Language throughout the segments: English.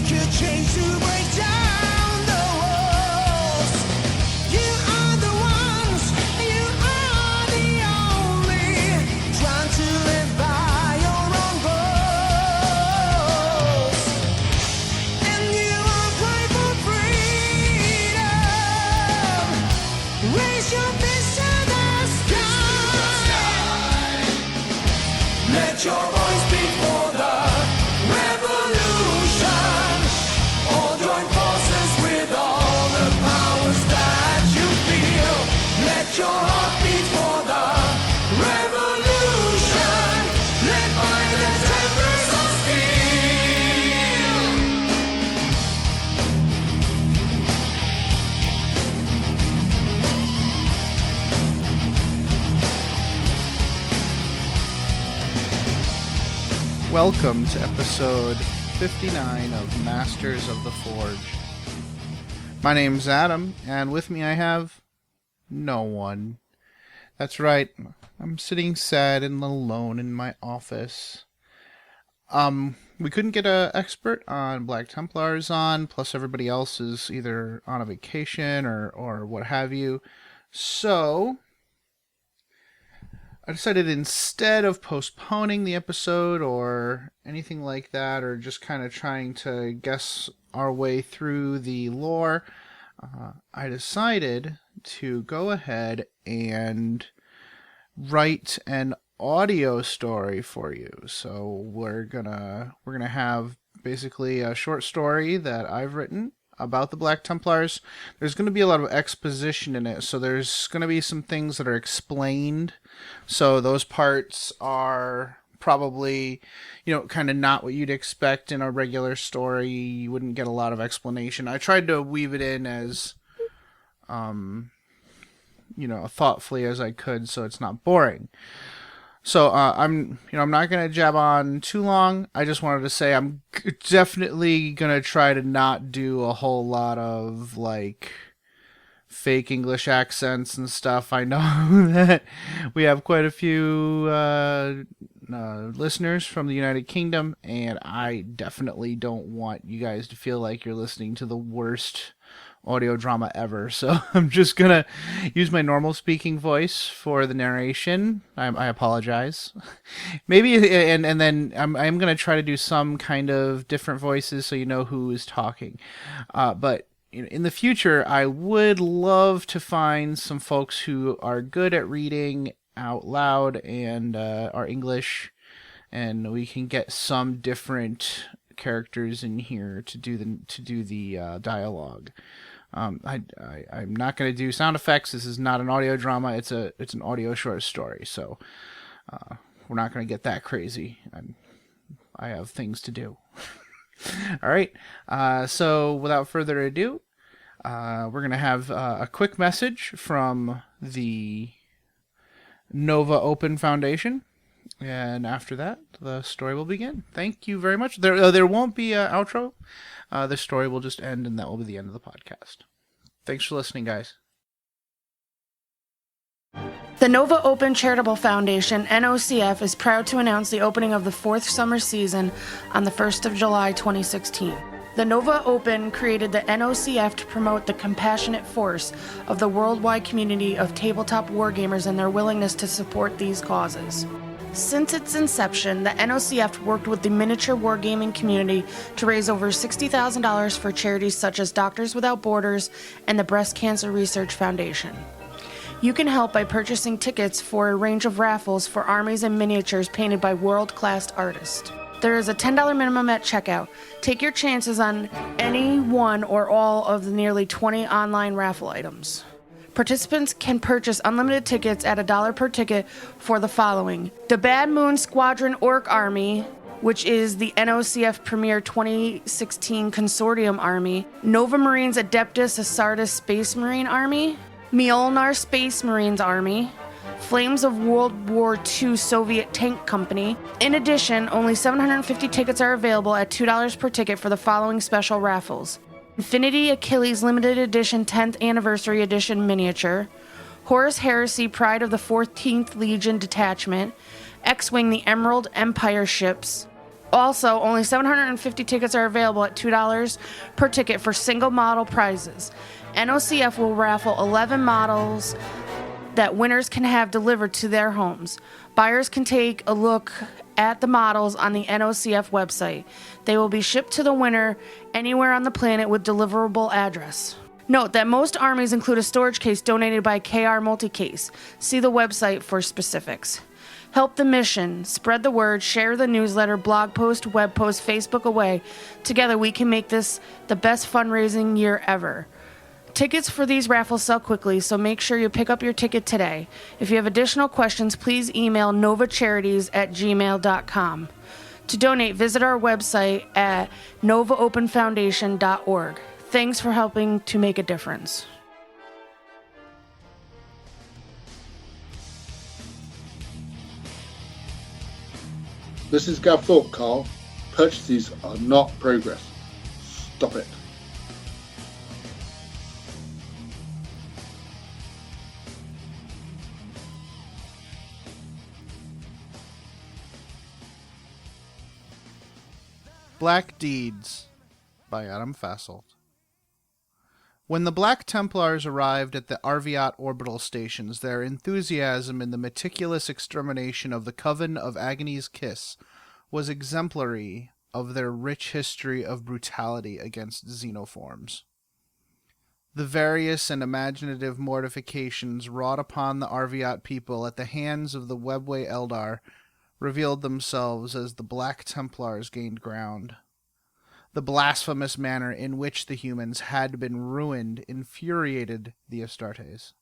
could change to break down the walls. You are the ones, you are the only, trying to live by your own rules. And you are playing for freedom. Raise your fist to the sky. Let your voice speak for the revolution. All join forces with all the powers that you feel. Let your heart beat for the revolution. Led by the Templars of Steel. Welcome to episode 59 of Masters of the Forge. My name's Adam, and with me I have no one. That's right, I'm sitting sad and alone in my office. We couldn't get an expert on Black Templars on, plus everybody else is either on a vacation or what have you. So I decided instead of postponing the episode or anything like that, or just kind of trying to guess our way through the lore, I decided to go ahead and write an audio story for you. So we're gonna have basically a short story that I've written about the Black Templars. There's going to be a lot of exposition in it, so there's going to be some things that are explained. So those parts are probably, kind of not what you'd expect in a regular story. You wouldn't get a lot of explanation. I tried to weave it in as, thoughtfully as I could, so it's not boring. So I'm not going to jab on too long. I just wanted to say I'm definitely going to try to not do a whole lot of, fake English accents and stuff. I know that we have quite a few listeners from the United Kingdom, and I definitely don't want you guys to feel like you're listening to the worst audio drama ever. So I'm just gonna use my normal speaking voice for the narration. I apologize. Maybe and then I'm gonna try to do some kind of different voices so you know who is talking. But in the future, I would love to find some folks who are good at reading out loud and are English, and we can get some different characters in here to do the dialogue. I'm not going to do sound effects. This is not an audio drama. It's an audio short story. So we're not going to get that crazy. I have things to do. All right. So without further ado, we're going to have a quick message from the Nova Open Foundation. And after that, the story will begin. Thank you very much. There won't be an outro. The story will just end, and that will be the end of the podcast. Thanks for listening, guys. The Nova Open Charitable Foundation, NOCF, is proud to announce the opening of the 4th summer season on the 1st of July 2016. The Nova Open created the NOCF to promote the compassionate force of the worldwide community of tabletop wargamers and their willingness to support these causes. Since its inception, the NOCF worked with the miniature wargaming community to raise over $60,000 for charities such as Doctors Without Borders and the Breast Cancer Research Foundation. You can help by purchasing tickets for a range of raffles for armies and miniatures painted by world-class artists. There is a $10 minimum at checkout. Take your chances on any one or all of the nearly 20 online raffle items. Participants can purchase unlimited tickets at $1 per ticket for the following: the Bad Moon Squadron Orc Army, which is the NOCF Premier 2016 Consortium Army, Nova Marines Adeptus Astartes Space Marine Army, Mjolnir Space Marines Army, Flames of World War II Soviet Tank Company. In addition, only 750 tickets are available at $2 per ticket for the following special raffles: Infinity Achilles Limited Edition 10th Anniversary Edition Miniature, Horus Heresy Pride of the 14th Legion Detachment, X-Wing the Emerald Empire Ships, Also, only 750 tickets are available at $2 per ticket for single model prizes. NOCF will raffle 11 models that winners can have delivered to their homes. Buyers can take a look at the models on the NOCF website. They will be shipped to the winner anywhere on the planet with deliverable address. Note that most armies include a storage case donated by KR Multicase. See the website for specifics. Help the mission, spread the word, share the newsletter, blog post, web post, Facebook away. Together we can make this the best fundraising year ever. Tickets for these raffles sell quickly, so make sure you pick up your ticket today. If you have additional questions, please email novacharities@gmail.com. To donate, visit our website at novaopenfoundation.org. Thanks for helping to make a difference. This is Gav Thorpe, Carl. Purchases are not progress. Stop it. Black Deeds by Adam Fasselt. When the Black Templars arrived at the Arviat orbital stations, their enthusiasm in the meticulous extermination of the Coven of Agony's Kiss was exemplary of their rich history of brutality against xenoforms. The various and imaginative mortifications wrought upon the Arviat people at the hands of the Webway Eldar revealed themselves as the Black Templars gained ground. The blasphemous manner in which the humans had been ruined infuriated the Astartes.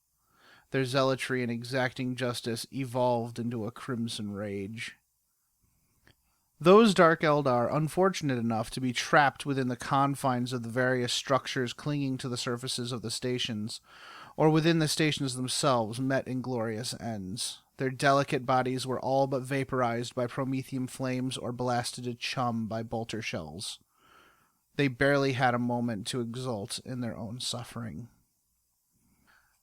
Their zealotry in exacting justice evolved into a crimson rage. Those Dark Eldar, unfortunate enough to be trapped within the confines of the various structures clinging to the surfaces of the stations, or within the stations themselves, met inglorious ends. Their delicate bodies were all but vaporized by promethium flames or blasted to chum by bolter shells. They barely had a moment to exult in their own suffering.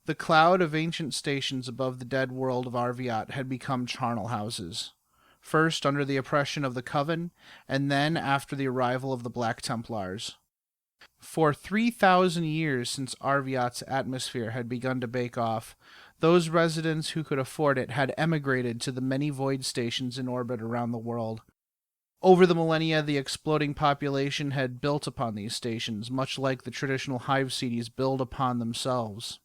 The cloud of ancient stations above the dead world of Arviat had become charnel houses, first under the oppression of the Coven, and then after the arrival of the Black Templars. For 3,000 years since Arviat's atmosphere had begun to bake off, those residents who could afford it had emigrated to the many void stations in orbit around the world. Over the millennia, the exploding population had built upon these stations, much like the traditional hive cities build upon themselves.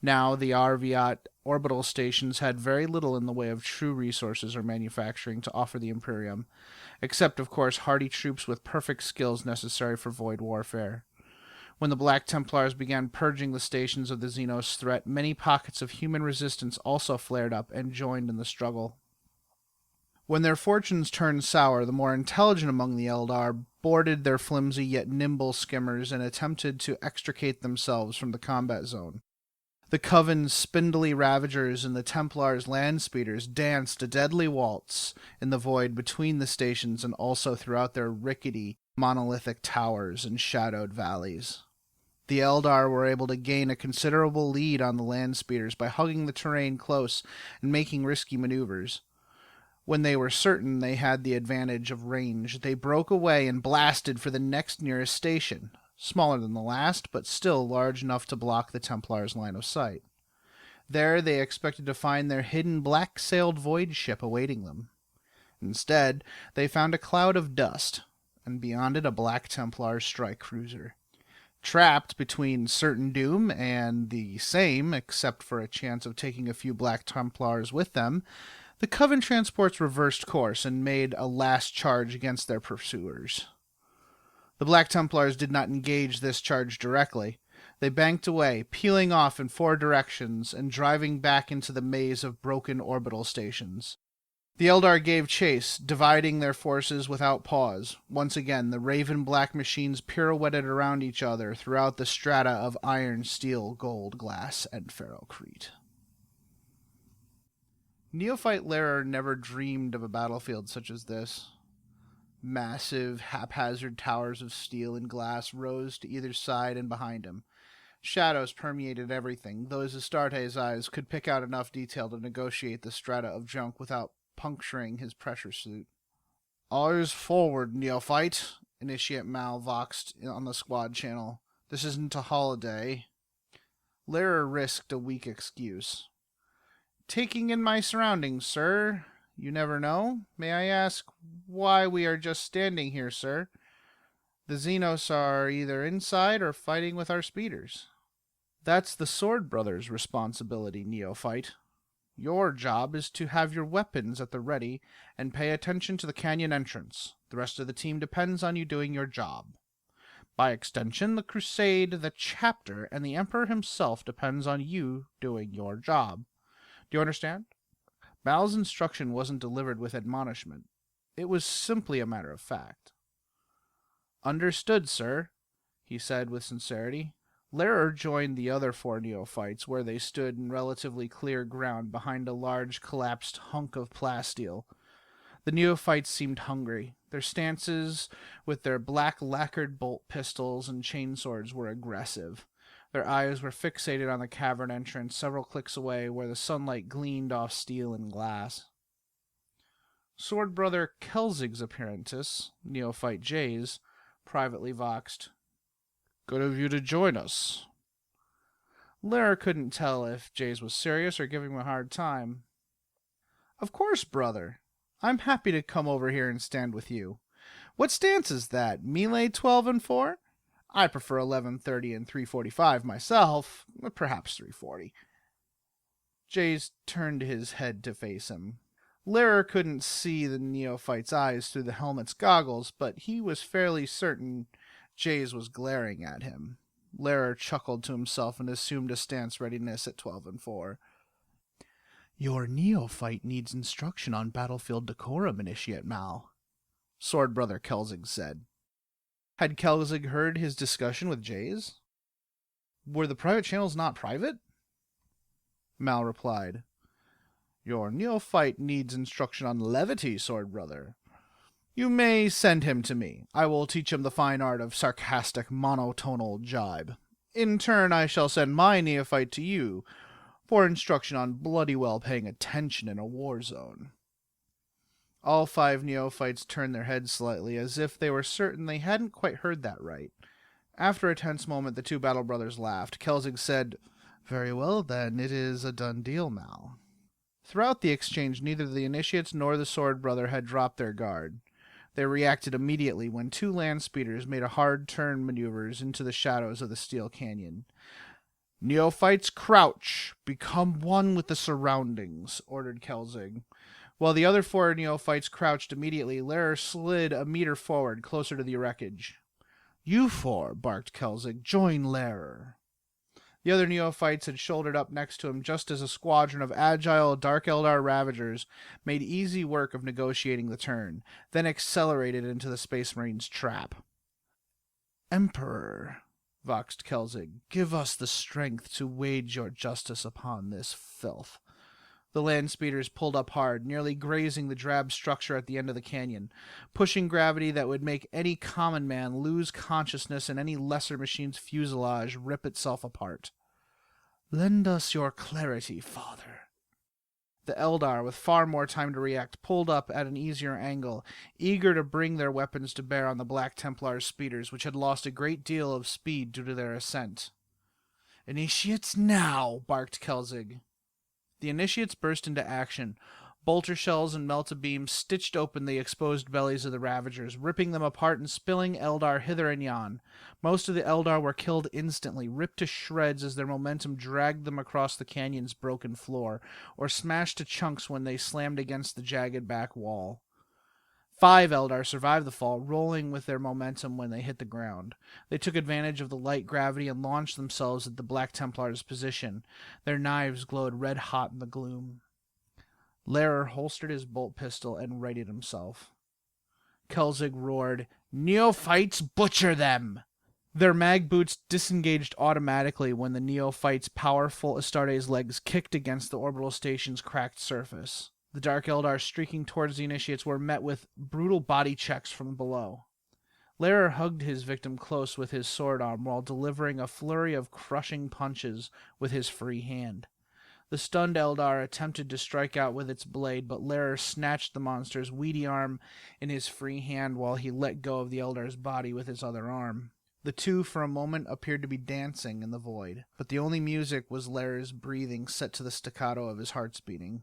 Now, the Arviat orbital stations had very little in the way of true resources or manufacturing to offer the Imperium, except, of course, hardy troops with perfect skills necessary for void warfare. When the Black Templars began purging the stations of the Xenos threat, many pockets of human resistance also flared up and joined in the struggle. When their fortunes turned sour, the more intelligent among the Eldar boarded their flimsy yet nimble skimmers and attempted to extricate themselves from the combat zone. The Coven's spindly ravagers and the Templars' land speeders danced a deadly waltz in the void between the stations and also throughout their rickety, monolithic towers and shadowed valleys. The Eldar were able to gain a considerable lead on the land speeders by hugging the terrain close and making risky maneuvers. When they were certain they had the advantage of range, they broke away and blasted for the next nearest station, smaller than the last, but still large enough to block the Templars' line of sight. There they expected to find their hidden black-sailed void ship awaiting them. Instead, they found a cloud of dust, and beyond it a Black Templar strike cruiser. Trapped between certain doom and the same, except for a chance of taking a few Black Templars with them, the Coven transports reversed course and made a last charge against their pursuers. The Black Templars did not engage this charge directly. They banked away, peeling off in 4 directions and driving back into the maze of broken orbital stations. The Eldar gave chase, dividing their forces without pause. Once again, the raven-black machines pirouetted around each other throughout the strata of iron, steel, gold, glass, and ferrocrete. Neophyte Larer never dreamed of a battlefield such as this. Massive, haphazard towers of steel and glass rose to either side and behind him. Shadows permeated everything, though his Astartes' eyes could pick out enough detail to negotiate the strata of junk without puncturing his pressure suit. Eyes forward, neophyte, Initiate Mal voxed on the squad channel. This isn't a holiday. Lara risked a weak excuse. Taking in my surroundings, sir. You never know. May I ask why we are just standing here, sir? The Xenos are either inside or fighting with our speeders. That's the Sword Brothers' responsibility, neophyte. Your job is to have your weapons at the ready and pay attention to the canyon entrance. The rest of the team depends on you doing your job. By extension, the Crusade, the chapter, and the Emperor himself depends on you doing your job. Do you understand? Mal's instruction wasn't delivered with admonishment. It was simply a matter of fact. Understood, sir, he said with sincerity. Lehrer joined the other 4 neophytes where they stood in relatively clear ground behind a large collapsed hunk of plasteel. The neophytes seemed hungry. Their stances, with their black lacquered bolt pistols and chainswords, were aggressive. Their eyes were fixated on the cavern entrance several clicks away where the sunlight gleamed off steel and glass. Sword Brother Kelzig's apprentice, Neophyte Jays, privately voxed, "Good of you to join us." Lara couldn't tell if Jays was serious or giving him a hard time. "Of course, brother. I'm happy to come over here and stand with you. What stance is that? Melee 12 and 4? I prefer 11:30 and 3:45 myself, perhaps 3:40. Jays turned his head to face him. Lara couldn't see the neophyte's eyes through the helmet's goggles, but he was fairly certain Jays was glaring at him. Lara chuckled to himself and assumed a stance readiness at 12 and 4. "Your neophyte needs instruction on battlefield decorum, Initiate Mal," Sword Brother Kelzig said. Had Kelzig heard his discussion with Jays? Were the private channels not private? Mal replied, "Your neophyte needs instruction on levity, Sword Brother. You may send him to me. I will teach him the fine art of sarcastic monotonal jibe. In turn, I shall send my neophyte to you for instruction on bloody well paying attention in a war zone." All 5 neophytes turned their heads slightly, as if they were certain they hadn't quite heard that right. After a tense moment, the 2 battle brothers laughed. Kelzig said, "Very well, then. It is a done deal, Mal." Throughout the exchange, neither the initiates nor the Sword Brother had dropped their guard. They reacted immediately when 2 land speeders made a hard turn maneuvers into the shadows of the Steel Canyon. "Neophytes, crouch! Become one with the surroundings," ordered Kelzig. While the other 4 neophytes crouched immediately, Lara slid a meter forward, closer to the wreckage. "You 4, barked Kelzig, "join Lara." The other neophytes had shouldered up next to him just as a squadron of agile Dark Eldar Ravagers made easy work of negotiating the turn, then accelerated into the Space Marine's trap. "Emperor," voxed Kelzig, "give us the strength to wage your justice upon this filth." The land speeders pulled up hard, nearly grazing the drab structure at the end of the canyon, pushing gravity that would make any common man lose consciousness and any lesser machine's fuselage rip itself apart. "Lend us your clarity, Father." The Eldar, with far more time to react, pulled up at an easier angle, eager to bring their weapons to bear on the Black Templars speeders, which had lost a great deal of speed due to their ascent. "Initiates now!" barked Kelzig. The initiates burst into action. Bolter shells and melta-beams stitched open the exposed bellies of the Ravagers, ripping them apart and spilling Eldar hither and yon. Most of the Eldar were killed instantly, ripped to shreds as their momentum dragged them across the canyon's broken floor, or smashed to chunks when they slammed against the jagged back wall. 5 Eldar survived the fall, rolling with their momentum when they hit the ground. They took advantage of the light gravity and launched themselves at the Black Templars' position. Their knives glowed red-hot in the gloom. Lehrer holstered his bolt pistol and righted himself. Kelzig roared, "Neophytes, butcher them!" Their mag boots disengaged automatically when the neophytes' powerful Astartes' legs kicked against the orbital station's cracked surface. The Dark Eldar streaking towards the initiates were met with brutal body checks from below. Lehrer hugged his victim close with his sword arm while delivering a flurry of crushing punches with his free hand. The stunned Eldar attempted to strike out with its blade, but Lair snatched the monster's weedy arm in his free hand while he let go of the Eldar's body with his other arm. The two for a moment appeared to be dancing in the void, but the only music was Lair's breathing set to the staccato of his heart's beating.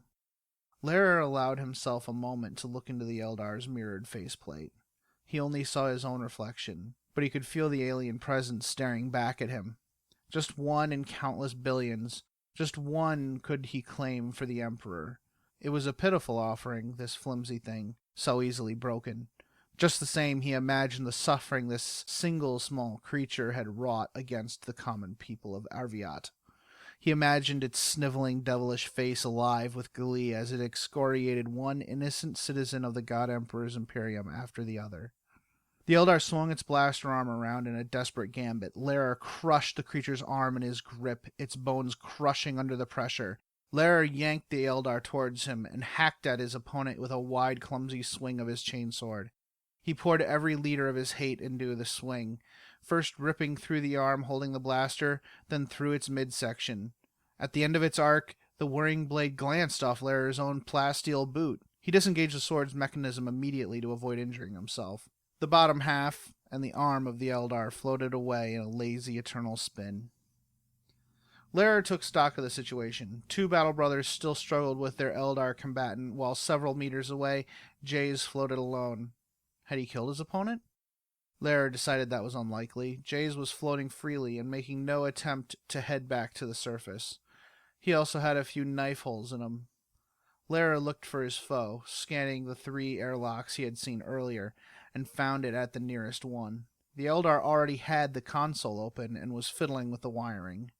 Lair allowed himself a moment to look into the Eldar's mirrored faceplate. He only saw his own reflection, but he could feel the alien presence staring back at him. Just one in countless billions. Just one could he claim for the Emperor. It was a pitiful offering, this flimsy thing, so easily broken. Just the same, he imagined the suffering this single small creature had wrought against the common people of Arviat. He imagined its sniveling, devilish face alive with glee as it excoriated one innocent citizen of the God Emperor's Imperium after the other. The Eldar swung its blaster arm around in a desperate gambit. Lair crushed the creature's arm in his grip, its bones crushing under the pressure. Lair yanked the Eldar towards him and hacked at his opponent with a wide, clumsy swing of his chainsword. He poured every liter of his hate into the swing, first ripping through the arm holding the blaster, then through its midsection. At the end of its arc, the whirring blade glanced off Lair's own plasteel boot. He disengaged the sword's mechanism immediately to avoid injuring himself. The bottom half and the arm of the Eldar floated away in a lazy, eternal spin. Lair took stock of the situation. Two battle brothers still struggled with their Eldar combatant, while several meters away, Jace floated alone. Had he killed his opponent? Lair decided that was unlikely. Jace was floating freely and making no attempt to head back to the surface. He also had a few knife holes in him. Lair looked for his foe, scanning the 3 airlocks he had seen earlier, and found it at the nearest one. The Eldar already had the console open and was fiddling with the wiring.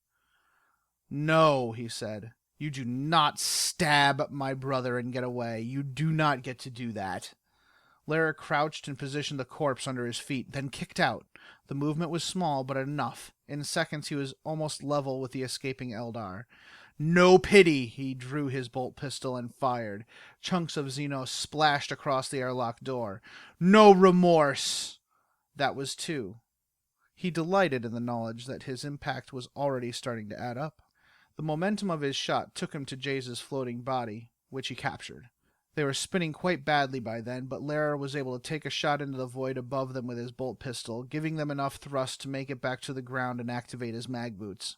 "No," he said. "You do not stab my brother and get away. You do not get to do that." Lair crouched and positioned the corpse under his feet, then kicked out. The movement was small, but enough. In seconds he was almost level with the escaping Eldar. "No pity!" He drew his bolt pistol and fired. Chunks of Xenos splashed across the airlock door. "No remorse!" That was 2. He delighted in the knowledge that his impact was already starting to add up. The momentum of his shot took him to Jace's floating body, which he captured. They were spinning quite badly by then, but Lair was able to take a shot into the void above them with his bolt pistol, giving them enough thrust to make it back to the ground and activate his mag boots.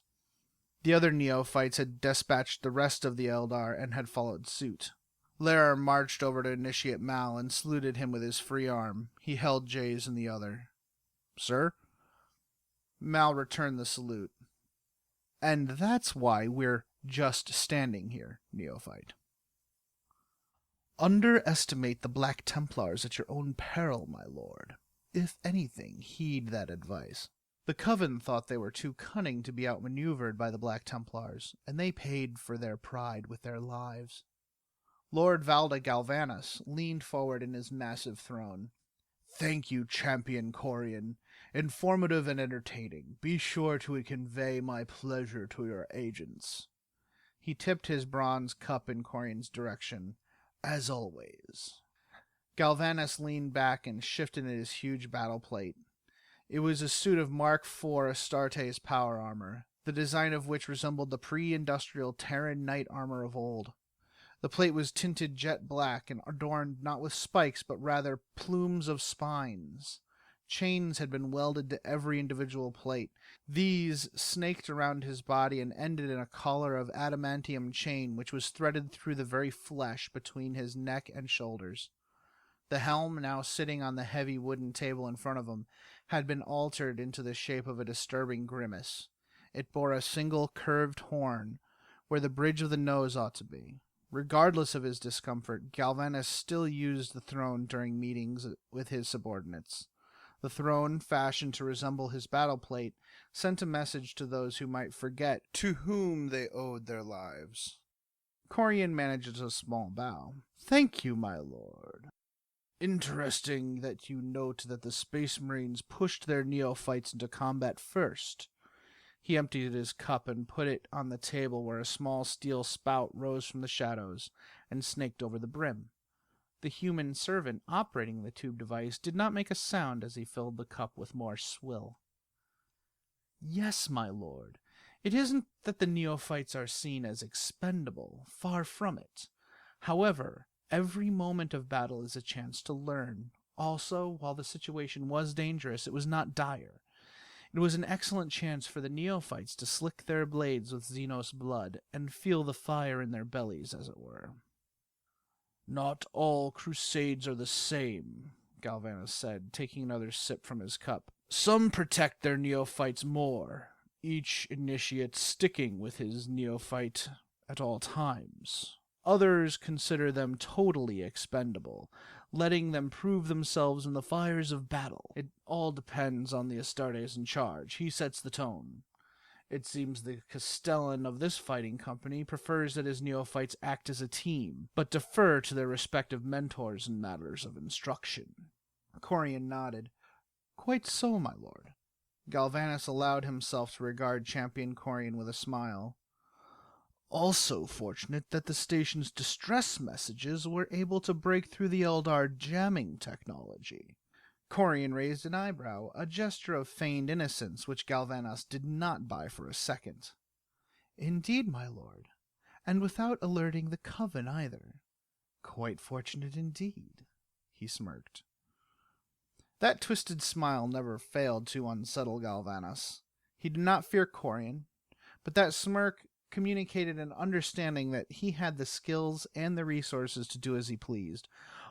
The other neophytes had dispatched the rest of the Eldar and had followed suit. Lair marched over to Initiate Mal and saluted him with his free arm. He held Jace in the other. "Sir?" Mal returned the salute. "And that's why we're just standing here, neophyte." "Underestimate the Black Templars at your own peril, my lord. If anything, heed that advice. The Coven thought they were too cunning to be outmaneuvered by the Black Templars, and they paid for their pride with their lives." Lord Valda Galvanus leaned forward in his massive throne. "Thank you, Champion Corian. Informative and entertaining. Be sure to convey my pleasure to your agents." He tipped his bronze cup in Corian's direction. "As always." Galvanus leaned back and shifted in his huge battle plate. It was a suit of Mark IV Astartes power armor, the design of which resembled the pre-industrial Terran knight armor of old. The plate was tinted jet black and adorned not with spikes, but rather plumes of spines. Chains had been welded to every individual plate. These snaked around his body and ended in a collar of adamantium chain which was threaded through the very flesh between his neck and shoulders. The helm, now sitting on the heavy wooden table in front of him, had been altered into the shape of a disturbing grimace. It bore a single curved horn, where the bridge of the nose ought to be. Regardless of his discomfort, Galvanus still used the throne during meetings with his subordinates. The throne, fashioned to resemble his battle plate, sent a message to those who might forget to whom they owed their lives. Corian managed a small bow. "Thank you, my lord. Interesting that you note that the Space Marines pushed their neophytes into combat first." He emptied his cup and put it on the table where a small steel spout rose from the shadows and snaked over the brim. The human servant operating the tube device did not make a sound as he filled the cup with more swill. "Yes, my lord. It isn't that the neophytes are seen as expendable, far from it. However, every moment of battle is a chance to learn. Also, while the situation was dangerous, it was not dire. It was an excellent chance for the neophytes to slick their blades with Xenos blood and feel the fire in their bellies, as it were. Not all crusades are the same, Galvanus said, taking another sip from his cup. Some protect their neophytes more, each initiate sticking with his neophyte at all times. Others consider them totally expendable, letting them prove themselves in the fires of battle. It all depends on the Astartes in charge. He sets the tone. It seems the Castellan of this fighting company prefers that his neophytes act as a team, but defer to their respective mentors in matters of instruction. Corian nodded. Quite so, my lord. Galvanus allowed himself to regard Champion Corian with a smile. Also fortunate that the station's distress messages were able to break through the Eldar jamming technology. Corian raised an eyebrow, a gesture of feigned innocence which Galvanus did not buy for a second. Indeed, my lord, and without alerting the Coven either. Quite fortunate indeed, he smirked. That twisted smile never failed to unsettle Galvanus. He did not fear Corian, but that smirk communicated an understanding that he had the skills and the resources to do as he pleased.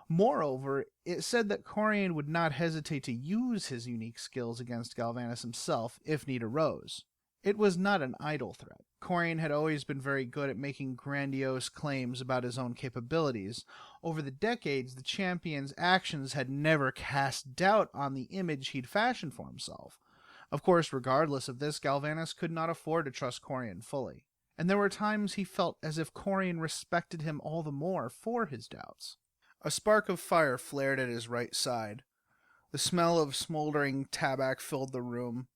Moreover, it said that Corian would not hesitate to use his unique skills against Galvanus himself if need arose. It was not an idle threat. Corian had always been very good at making grandiose claims about his own capabilities. Over the decades, the champion's actions had never cast doubt on the image he'd fashioned for himself. Of course, regardless of this, Galvanus could not afford to trust Corian fully, and there were times he felt as if Corian respected him all the more for his doubts. A spark of fire flared at his right side. The smell of smoldering tabac filled the room.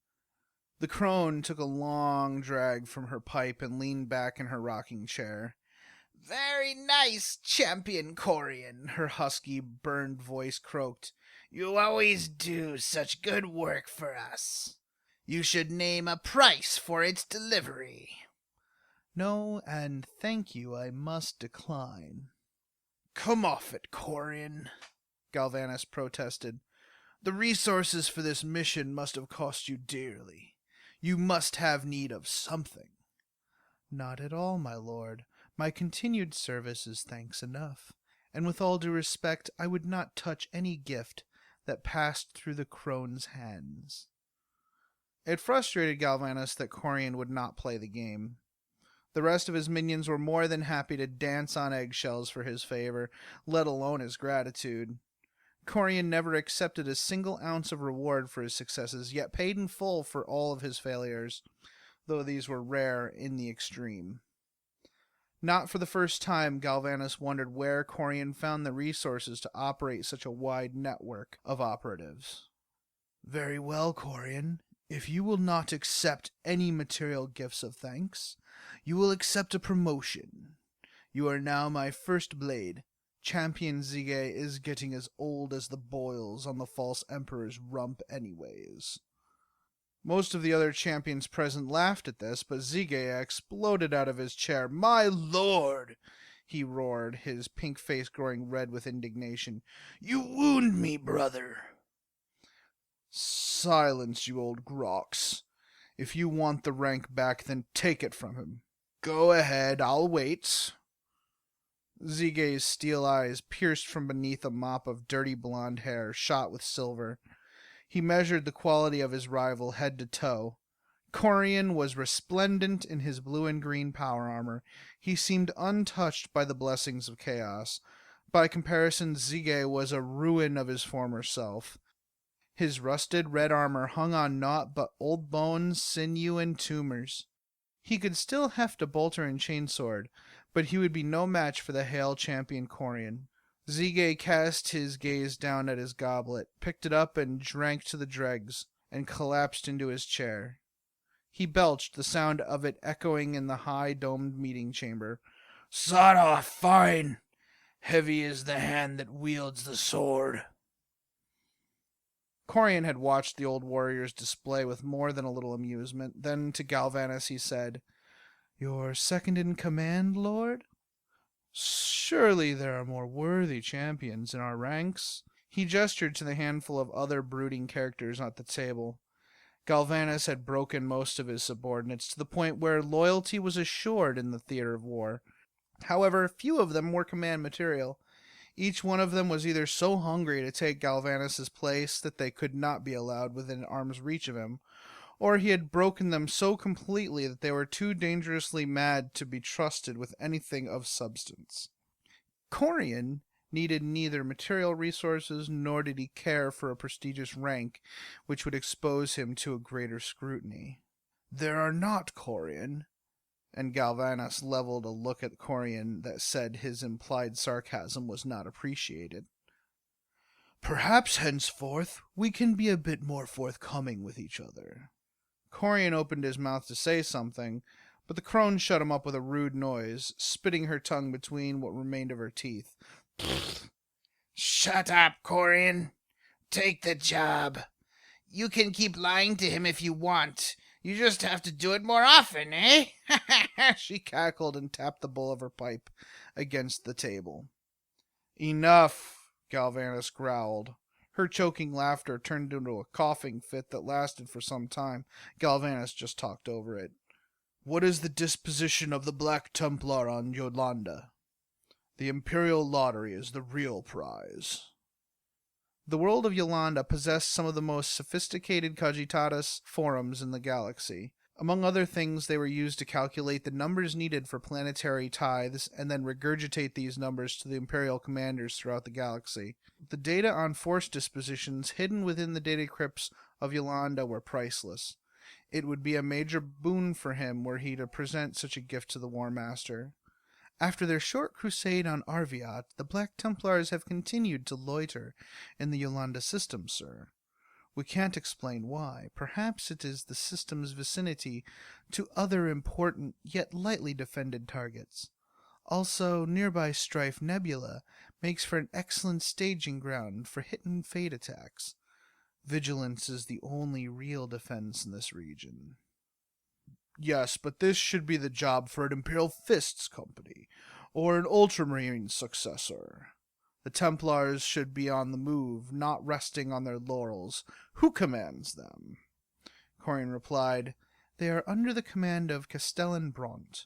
The crone took a long drag from her pipe and leaned back in her rocking chair. Very nice, Champion Corian, her husky, burned voice croaked. You always do such good work for us. You should name a price for its delivery. No, and thank you, I must decline. Come off it, Corian, Galvanus protested. The resources for this mission must have cost you dearly. You must have need of something. Not at all, my lord. My continued service is thanks enough, and with all due respect, I would not touch any gift that passed through the crone's hands. It frustrated Galvanus that Corian would not play the game. The rest of his minions were more than happy to dance on eggshells for his favor, let alone his gratitude. Corian never accepted a single ounce of reward for his successes, yet paid in full for all of his failures, though these were rare in the extreme. Not for the first time, Galvanus wondered where Corian found the resources to operate such a wide network of operatives. Very well, Corian. If you will not accept any material gifts of thanks, you will accept a promotion. You are now my first blade. Champion Zige is getting as old as the boils on the false emperor's rump anyways. Most of the other champions present laughed at this, but Zige exploded out of his chair. My lord, he roared, his pink face growing red with indignation. You wound me, brother. Silence, you old grox. If you want the rank back, then take it from him. Go ahead, I'll wait. Zige's steel eyes pierced from beneath a mop of dirty blonde hair shot with silver. He measured the quality of his rival head to toe. Corian was resplendent in his blue and green power armor. He seemed untouched by the blessings of chaos. By comparison, Zige was a ruin of his former self. His rusted red armor hung on naught but old bones, sinew, and tumors. He could still heft a bolter and chainsword, but he would be no match for the hale champion Corian. Zige cast his gaze down at his goblet, picked it up and drank to the dregs, and collapsed into his chair. He belched, the sound of it echoing in the high-domed meeting chamber. Sawed off, fine! Heavy is the hand that wields the sword. Corian had watched the old warrior's display with more than a little amusement. Then to Galvanus he said, "Your second in command, Lord? Surely there are more worthy champions in our ranks." He gestured to the handful of other brooding characters at the table. Galvanus had broken most of his subordinates to the point where loyalty was assured in the theater of war. However, few of them were command material. Each one of them was either so hungry to take Galvanus's place that they could not be allowed within arm's reach of him, or he had broken them so completely that they were too dangerously mad to be trusted with anything of substance. Corian needed neither material resources nor did he care for a prestigious rank which would expose him to a greater scrutiny. "There are not, Corian," and Galvanus leveled a look at Corian that said his implied sarcasm was not appreciated. "Perhaps henceforth we can be a bit more forthcoming with each other." Corian opened his mouth to say something, but the crone shut him up with a rude noise, spitting her tongue between what remained of her teeth. "Shut up, Corian. Take the job. You can keep lying to him if you want. You just have to do it more often, eh?" She cackled and tapped the bowl of her pipe against the table. "Enough," Galvanus growled. Her choking laughter turned into a coughing fit that lasted for some time. Galvanus just talked over it. "What is the disposition of the Black Templar on Yolanda? The Imperial lottery is the real prize." The world of Yolanda possessed some of the most sophisticated cogitatus forums in the galaxy. Among other things, they were used to calculate the numbers needed for planetary tithes and then regurgitate these numbers to the Imperial commanders throughout the galaxy. The data on force dispositions hidden within the data crypts of Yolanda were priceless. It would be a major boon for him were he to present such a gift to the War Master. After their short crusade on Arviat, the Black Templars have continued to loiter in the Yolanda system, sir. We can't explain why. Perhaps it is the system's vicinity to other important yet lightly defended targets. Also, nearby Strife Nebula makes for an excellent staging ground for hit-and-fade attacks. Vigilance is the only real defense in this region. Yes, but this should be the job for an Imperial Fists company, or an Ultramarine successor. The Templars should be on the move, not resting on their laurels. Who commands them? Corian replied, "They are under the command of Castellan Bront.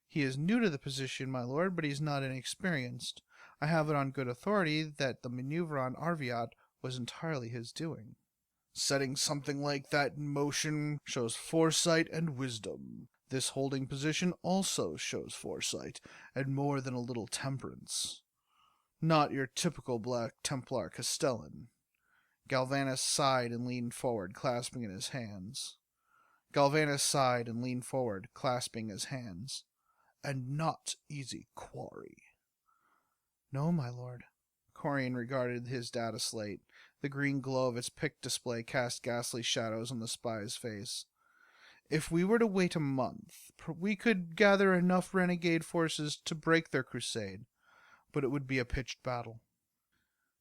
He is new to the position, my lord, but he's not inexperienced. I have it on good authority that the maneuver on Arviat was entirely his doing." "Setting something like that in motion shows foresight and wisdom. This holding position also shows foresight, and more than a little temperance. Not your typical Black Templar Castellan." Galvanus sighed and leaned forward, clasping his hands. "And not easy quarry." "No, my lord." Corian regarded his data slate. The green glow of its pick display cast ghastly shadows on the spy's face. "If we were to wait a month, we could gather enough renegade forces to break their crusade, but it would be a pitched battle."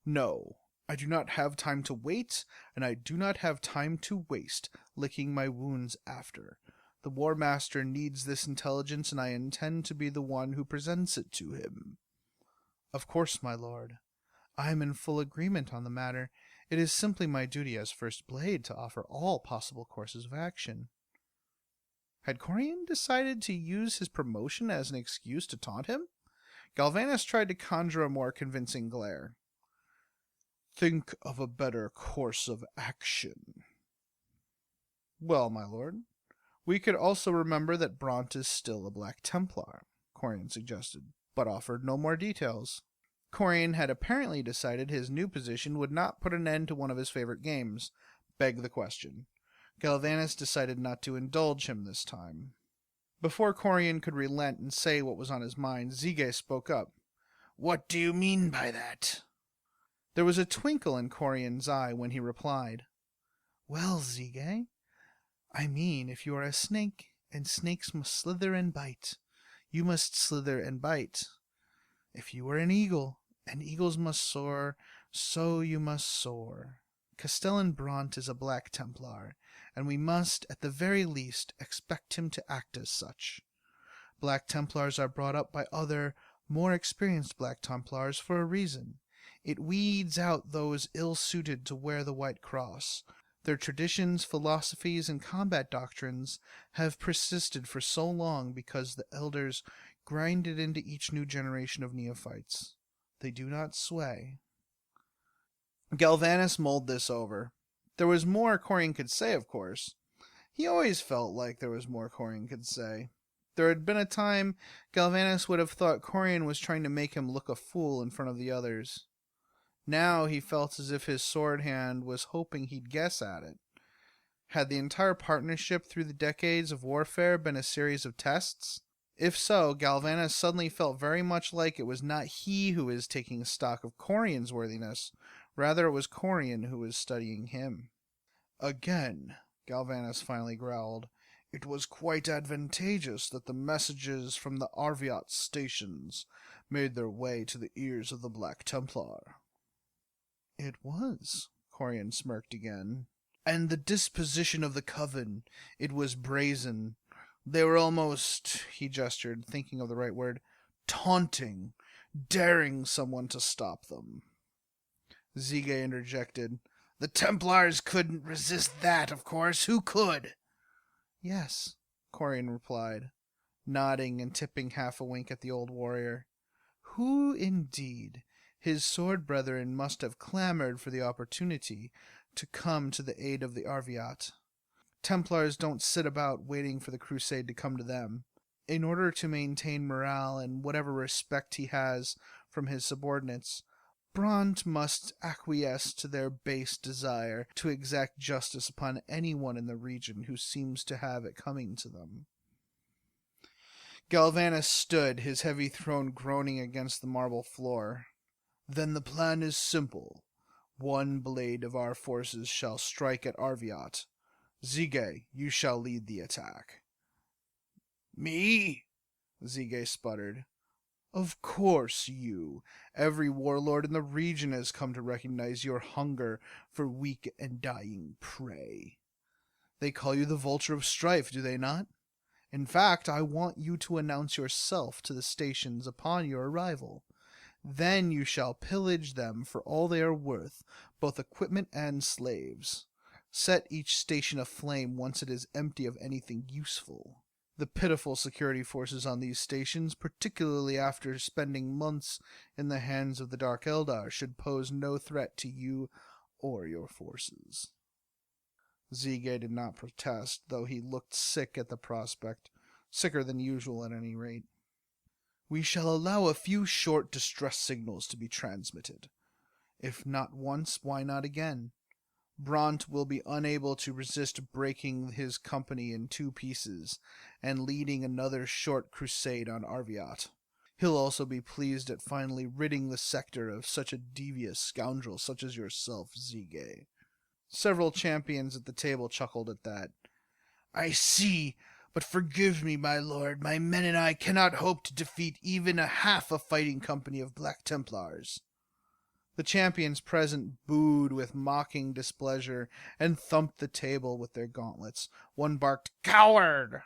"No, I do not have time to wait, and I do not have time to waste licking my wounds after. The War Master needs this intelligence, and I intend to be the one who presents it to him." "Of course, my lord. I am in full agreement on the matter. It is simply my duty as First Blade to offer all possible courses of action." Had Corian decided to use his promotion as an excuse to taunt him? Galvanus tried to conjure a more convincing glare. "Think of a better course of action." "Well, my lord, we could also remember that Bront is still a Black Templar," Corian suggested, but offered no more details. Corian had apparently decided his new position would not put an end to one of his favorite games, Beg the Question. Galvanus decided not to indulge him this time. Before Corian could relent and say what was on his mind, Zige spoke up. "What do you mean by that?" There was a twinkle in Corian's eye when he replied, "Well, Zige, I mean if you are a snake, and snakes must slither and bite, you must slither and bite. If you are an eagle, and eagles must soar, so you must soar. Castellan Bront is a Black Templar, and we must, at the very least, expect him to act as such. Black Templars are brought up by other, more experienced Black Templars for a reason. It weeds out those ill-suited to wear the White Cross. Their traditions, philosophies, and combat doctrines have persisted for so long because the elders grind it into each new generation of neophytes. They do not sway. Galvanus mulled this over. There was more Corian could say, of course. He always felt like there was more Corian could say. There had been a time Galvanus would have thought Corian was trying to make him look a fool in front of the others. Now he felt as if his sword hand was hoping he'd guess at it. Had the entire partnership through the decades of warfare been a series of tests? If so, Galvanus suddenly felt very much like it was not he who was taking stock of Corian's worthiness. Rather, it was Corian who was studying him. Again, Galvanus finally growled, it was quite advantageous that the messages from the Arviat stations made their way to the ears of the Black Templar. It was, Corian smirked again. And the disposition of the coven, it was brazen. They were almost, he gestured, thinking of the right word, taunting, daring someone to stop them. Zige interjected, the Templars couldn't resist that, of course. Who could? Yes, Corian replied, nodding and tipping half a wink at the old warrior. Who indeed? His sword brethren must have clamored for the opportunity to come to the aid of the Arviat. Templars don't sit about waiting for the crusade to come to them. In order to maintain morale and whatever respect he has from his subordinates, Bront must acquiesce to their base desire to exact justice upon anyone in the region who seems to have it coming to them. Galvanus stood, his heavy throne groaning against the marble floor. Then the plan is simple. One blade of our forces shall strike at Arviat. Zige, you shall lead the attack. Me? Zige sputtered. Of course you. Every warlord in the region has come to recognize your hunger for weak and dying prey. They call you the Vulture of Strife, do they not? In fact, I want you to announce yourself to the stations upon your arrival. Then you shall pillage them for all they are worth, both equipment and slaves. Set each station aflame once it is empty of anything useful. The pitiful security forces on these stations, particularly after spending months in the hands of the Dark Eldar, should pose no threat to you or your forces. Zige did not protest, though he looked sick at the prospect, sicker than usual at any rate. We shall allow a few short distress signals to be transmitted. If not once, why not again? Bront will be unable to resist breaking his company in two pieces and leading another short crusade on Arviat. He'll also be pleased at finally ridding the sector of such a devious scoundrel such as yourself, Zige. Several champions at the table chuckled at that. I see, but forgive me, my lord, my men and I cannot hope to defeat even a half a fighting company of Black Templars. The champions present booed with mocking displeasure and thumped the table with their gauntlets. One barked, Coward!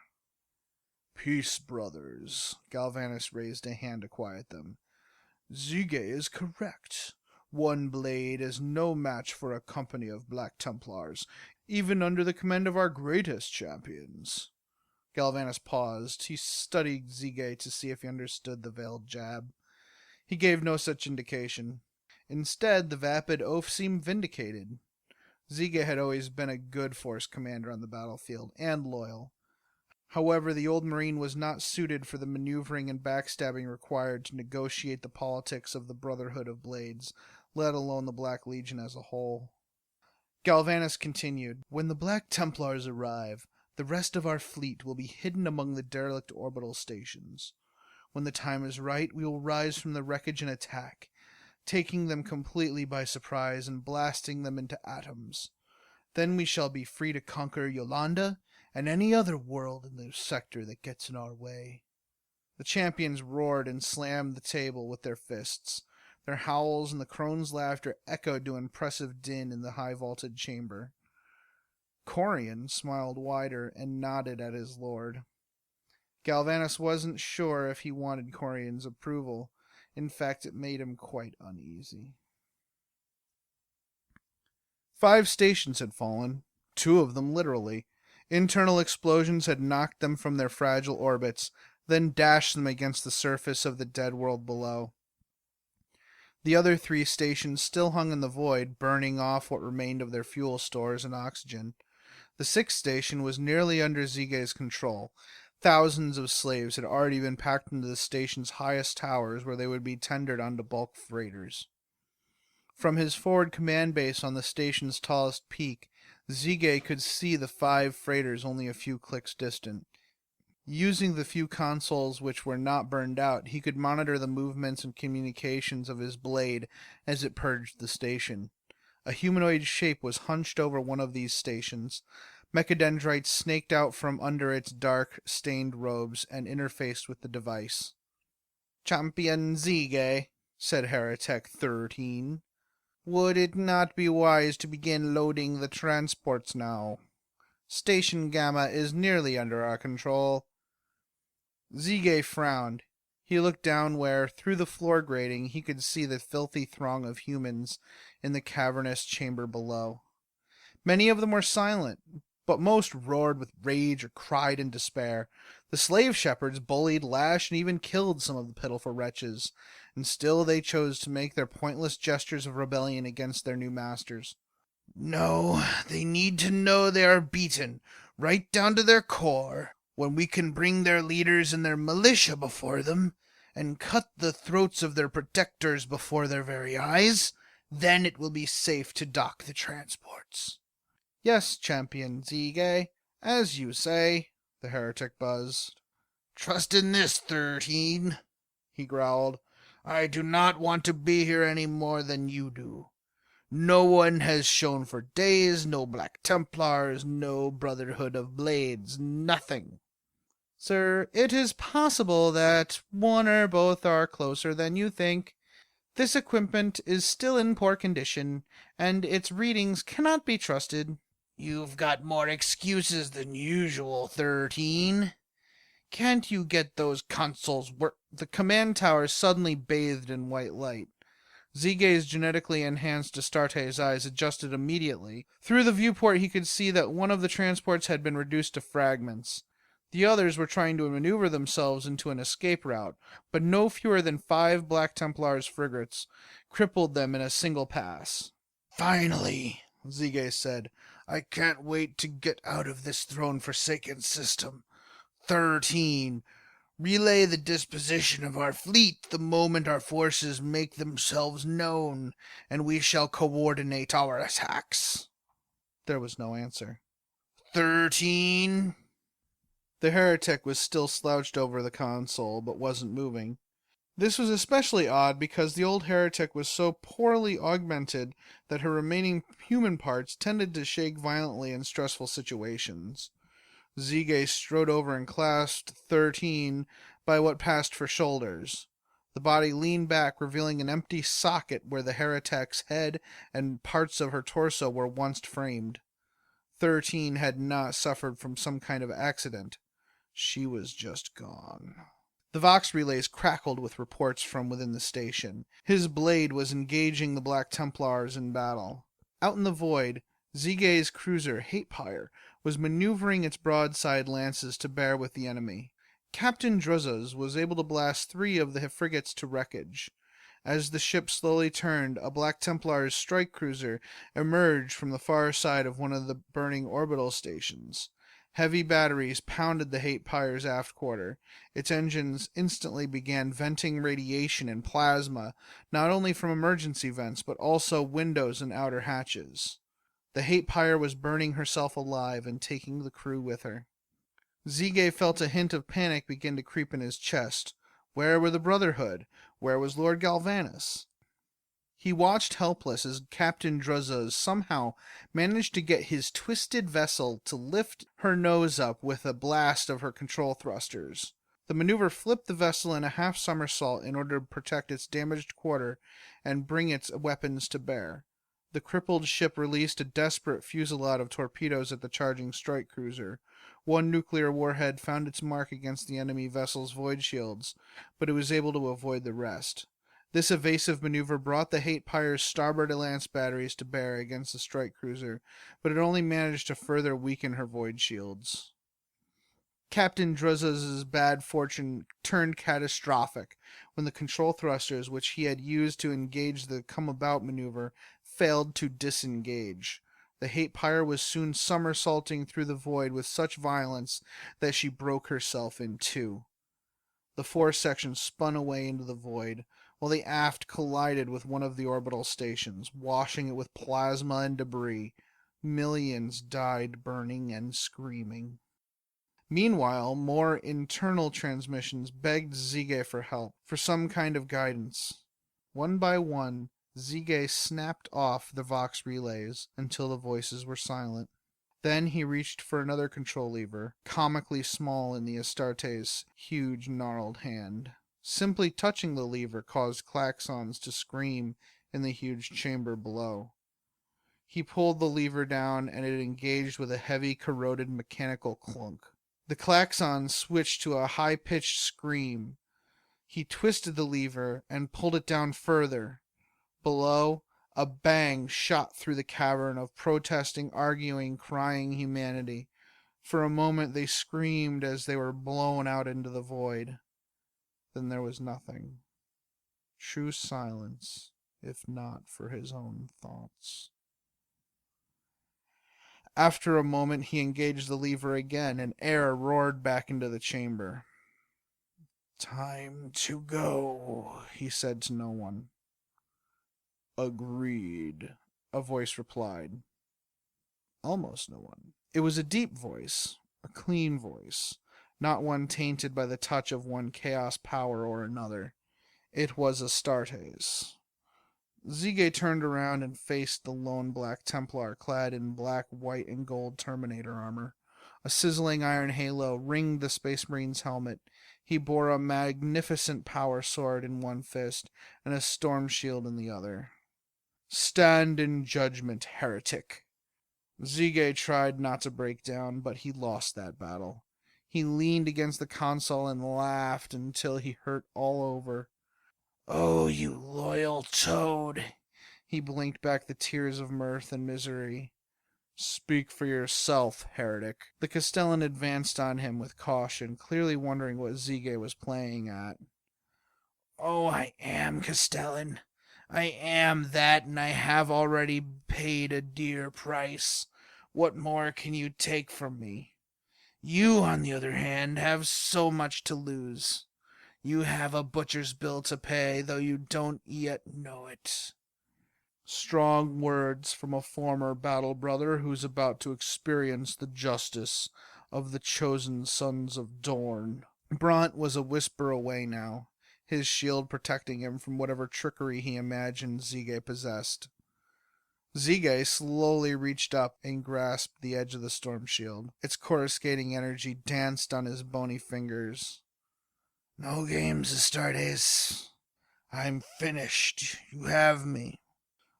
Peace, brothers. Galvanus raised a hand to quiet them. Zige is correct. One blade is no match for a company of Black Templars, even under the command of our greatest champions. Galvanus paused. He studied Zige to see if he understood the veiled jab. He gave no such indication. Instead, the vapid oaf seemed vindicated. Zige had always been a good force commander on the battlefield, and loyal. However, the old Marine was not suited for the maneuvering and backstabbing required to negotiate the politics of the Brotherhood of Blades, let alone the Black Legion as a whole. Galvanus continued, When the Black Templars arrive, the rest of our fleet will be hidden among the derelict orbital stations. When the time is right, we will rise from the wreckage and attack, taking them completely by surprise and blasting them into atoms. Then we shall be free to conquer Yolanda and any other world in the sector that gets in our way. The champions roared and slammed the table with their fists. Their howls and the crone's laughter echoed to impressive din in the high-vaulted chamber. Corian smiled wider and nodded at his lord. Galvanus wasn't sure if he wanted Corian's approval. In fact, it made him quite uneasy. 5 stations had fallen, 2 of them literally. Internal explosions had knocked them from their fragile orbits, then dashed them against the surface of the dead world below. The other 3 stations still hung in the void, burning off what remained of their fuel stores and oxygen. The 6th station was nearly under Zige's control. Thousands of slaves had already been packed into the station's highest towers, where they would be tendered onto bulk freighters. From his forward command base on the station's tallest peak, Zige could see the 5 freighters only a few clicks distant. Using the few consoles which were not burned out, he could monitor the movements and communications of his blade as it purged the station. A humanoid shape was hunched over one of these stations. Mechadendrites snaked out from under its dark, stained robes and interfaced with the device. "Champion Zige," said Heretic 13. "Would it not be wise to begin loading the transports now? Station Gamma is nearly under our control." Zige frowned. He looked down where, through the floor grating, he could see the filthy throng of humans in the cavernous chamber below. Many of them were silent, but most roared with rage or cried in despair. The slave shepherds bullied, lashed, and even killed some of the pitiful wretches, and still they chose to make their pointless gestures of rebellion against their new masters. "No, they need to know they are beaten, right down to their core. When we can bring their leaders and their militia before them, and cut the throats of their protectors before their very eyes, then it will be safe to dock the transports." "Yes, Champion Zige, as you say," the heretic buzzed. "Trust in this, 13, he growled. "I do not want to be here any more than you do. No one has shown for days, no Black Templars, no Brotherhood of Blades, nothing." "Sir, it is possible that one or both are closer than you think. This equipment is still in poor condition, and its readings cannot be trusted." "You've got more excuses than usual, 13. Can't you get those consoles The command tower suddenly bathed in white light. Zige's genetically enhanced Astarte's eyes adjusted immediately. Through the viewport he could see that one of the transports had been reduced to fragments. The others were trying to maneuver themselves into an escape route, but no fewer than 5 Black Templars frigates crippled them in a single pass. "Finally," Zige said, "I can't wait to get out of this throne-forsaken system. 13. Relay the disposition of our fleet the moment our forces make themselves known, and we shall coordinate our attacks." There was no answer. 13. The heretic was still slouched over the console, but wasn't moving. This was especially odd because the old heretic was so poorly augmented that her remaining human parts tended to shake violently in stressful situations. Zige strode over and clasped 13 by what passed for shoulders. The body leaned back, revealing an empty socket where the heretic's head and parts of her torso were once framed. 13 had not suffered from some kind of accident. She was just gone. The Vox relays crackled with reports from within the station. His blade was engaging the Black Templars in battle. Out in the void, Zige's cruiser, Hatepire, was maneuvering its broadside lances to bear with the enemy. Captain Druzas was able to blast 3 of the frigates to wreckage. As the ship slowly turned, a Black Templar's strike cruiser emerged from the far side of one of the burning orbital stations. Heavy batteries pounded the Hatepire's aft quarter. Its engines instantly began venting radiation and plasma, not only from emergency vents, but also windows and outer hatches. The Hatepire was burning herself alive and taking the crew with her. Zige felt a hint of panic begin to creep in his chest. Where were the Brotherhood? Where was Lord Galvanus? He watched helpless as Captain Druzas somehow managed to get his twisted vessel to lift her nose up with a blast of her control thrusters. The maneuver flipped the vessel in a half somersault in order to protect its damaged quarter and bring its weapons to bear. The crippled ship released a desperate fusillade of torpedoes at the charging strike cruiser. One nuclear warhead found its mark against the enemy vessel's void shields, but it was able to avoid the rest. This evasive maneuver brought the Hate Pyre's starboard lance batteries to bear against the strike cruiser, but it only managed to further weaken her void shields. Captain Druzza's bad fortune turned catastrophic when the control thrusters, which he had used to engage the come-about maneuver, failed to disengage. The Hate Pyre was soon somersaulting through the void with such violence that she broke herself in two. The fore section spun away into the void, while the aft collided with one of the orbital stations, washing it with plasma and debris. Millions died burning and screaming. Meanwhile, more internal transmissions begged Zige for help, for some kind of guidance. One by one, Zige snapped off the Vox relays until the voices were silent. Then he reached for another control lever, comically small in the Astarte's huge gnarled hand. Simply touching the lever caused klaxons to scream in the huge chamber below. He pulled the lever down and it engaged with a heavy, corroded mechanical clunk. The klaxon switched to a high-pitched scream. He twisted the lever and pulled it down further. Below, a bang shot through the cavern of protesting, arguing, crying humanity. For a moment they screamed as they were blown out into the void. Then there was nothing. True silence, if not for his own thoughts. After a moment he engaged the lever again, and air roared back into the chamber. "Time to go," he said to no one. "Agreed," a voice replied. Almost no one. It was a deep voice, a clean voice, not one tainted by the touch of one chaos power or another. It was Astarte's. Zige turned around and faced the lone Black Templar clad in black, white, and gold Terminator armor. A sizzling iron halo ringed the Space Marine's helmet. He bore a magnificent power sword in one fist and a storm shield in the other. "Stand in judgment, heretic." Zige tried not to break down, but he lost that battle. He leaned against the console and laughed until he hurt all over. "Oh, you loyal toad!" He blinked back the tears of mirth and misery. "Speak for yourself, heretic." The Castellan advanced on him with caution, clearly wondering what Zige was playing at. "Oh, I am Castellan. I am that, and I have already paid a dear price. What more can you take from me? You, on the other hand, have so much to lose. You have a butcher's bill to pay, though you don't yet know it." Strong words from a former battle brother who's about to experience the justice of the chosen sons of Dorn. Bront was a whisper away now, his shield protecting him from whatever trickery he imagined Zige possessed. Zige slowly reached up and grasped the edge of the storm shield. Its coruscating energy danced on his bony fingers. "No games, Astartes. I'm finished. You have me.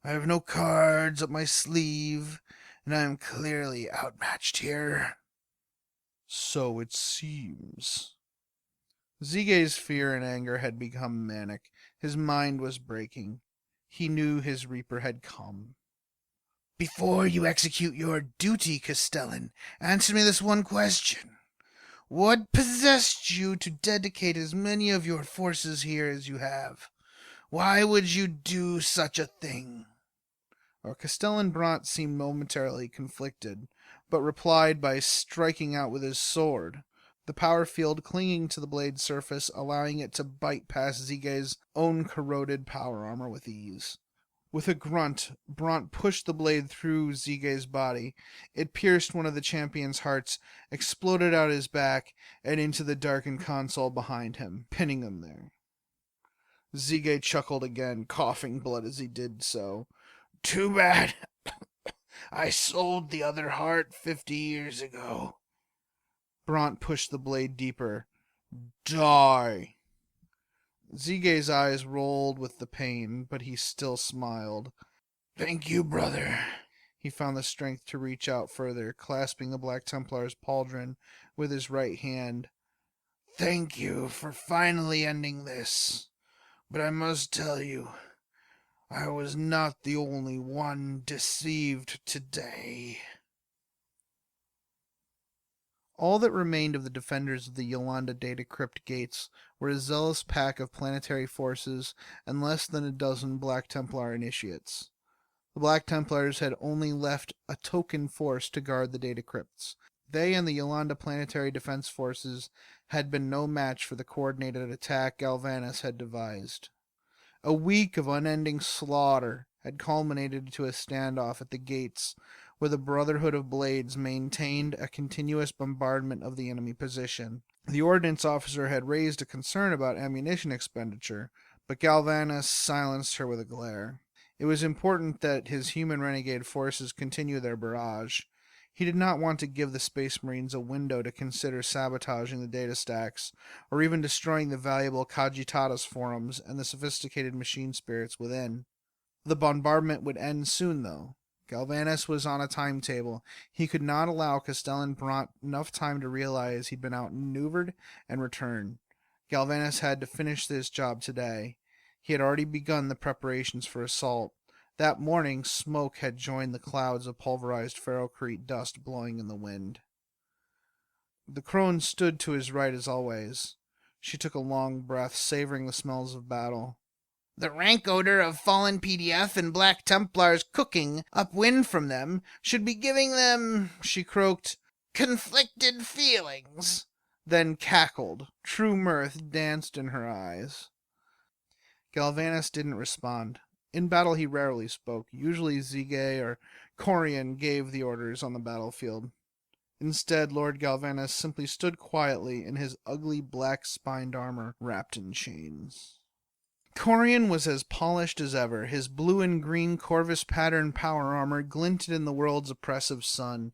I have no cards up my sleeve, and I am clearly outmatched here." "So it seems." Zige's fear and anger had become manic. His mind was breaking. He knew his Reaper had come. "Before you execute your duty, Castellan, answer me this one question. What possessed you to dedicate as many of your forces here as you have? Why would you do such a thing?" Castellan Bront seemed momentarily conflicted, but replied by striking out with his sword, the power field clinging to the blade's surface, allowing it to bite past Zige's own corroded power armor with ease. With a grunt, Bront pushed the blade through Zige's body. It pierced one of the champion's hearts, exploded out his back, and into the darkened console behind him, pinning him there. Zige chuckled again, coughing blood as he did so. "Too bad. I sold the other heart 50 years ago." Bront pushed the blade deeper. Die! Zige's eyes rolled with the pain, but he still smiled. Thank you, brother. He found the strength to reach out further, clasping the Black Templar's pauldron with his right hand. Thank you for finally ending this. But I must tell you, I was not the only one deceived today. All that remained of the defenders of the Yolanda Data Crypt gates were a zealous pack of planetary forces and less than a dozen Black Templar initiates. The Black Templars had only left a token force to guard the data crypts. They and the Yolanda Planetary Defense Forces had been no match for the coordinated attack Galvanus had devised. A week of unending slaughter had culminated to a standoff at the gates, where the Brotherhood of Blades maintained a continuous bombardment of the enemy position. The ordnance officer had raised a concern about ammunition expenditure, but Galvanus silenced her with a glare. It was important that his human renegade forces continue their barrage. He did not want to give the Space Marines a window to consider sabotaging the data stacks, or even destroying the valuable Cogitatus forums and the sophisticated machine spirits within. The bombardment would end soon, though. Galvanus was on a timetable. He could not allow Castellan Bront enough time to realize he'd been outmaneuvered and return. Galvanus had to finish this job today. He had already begun the preparations for assault. That morning, smoke had joined the clouds of pulverized ferrocrete dust blowing in the wind. The crone stood to his right as always. She took a long breath, savoring the smells of battle. The rank odor of fallen PDF and Black Templars cooking upwind from them should be giving them, she croaked, conflicted feelings. Then cackled. True mirth danced in her eyes. Galvanus didn't respond. In battle he rarely spoke. Usually Zige or Corian gave the orders on the battlefield. Instead, Lord Galvanus simply stood quietly in his ugly black-spined armor, wrapped in chains. Corian was as polished as ever. His blue and green Corvus pattern power armor glinted in the world's oppressive sun.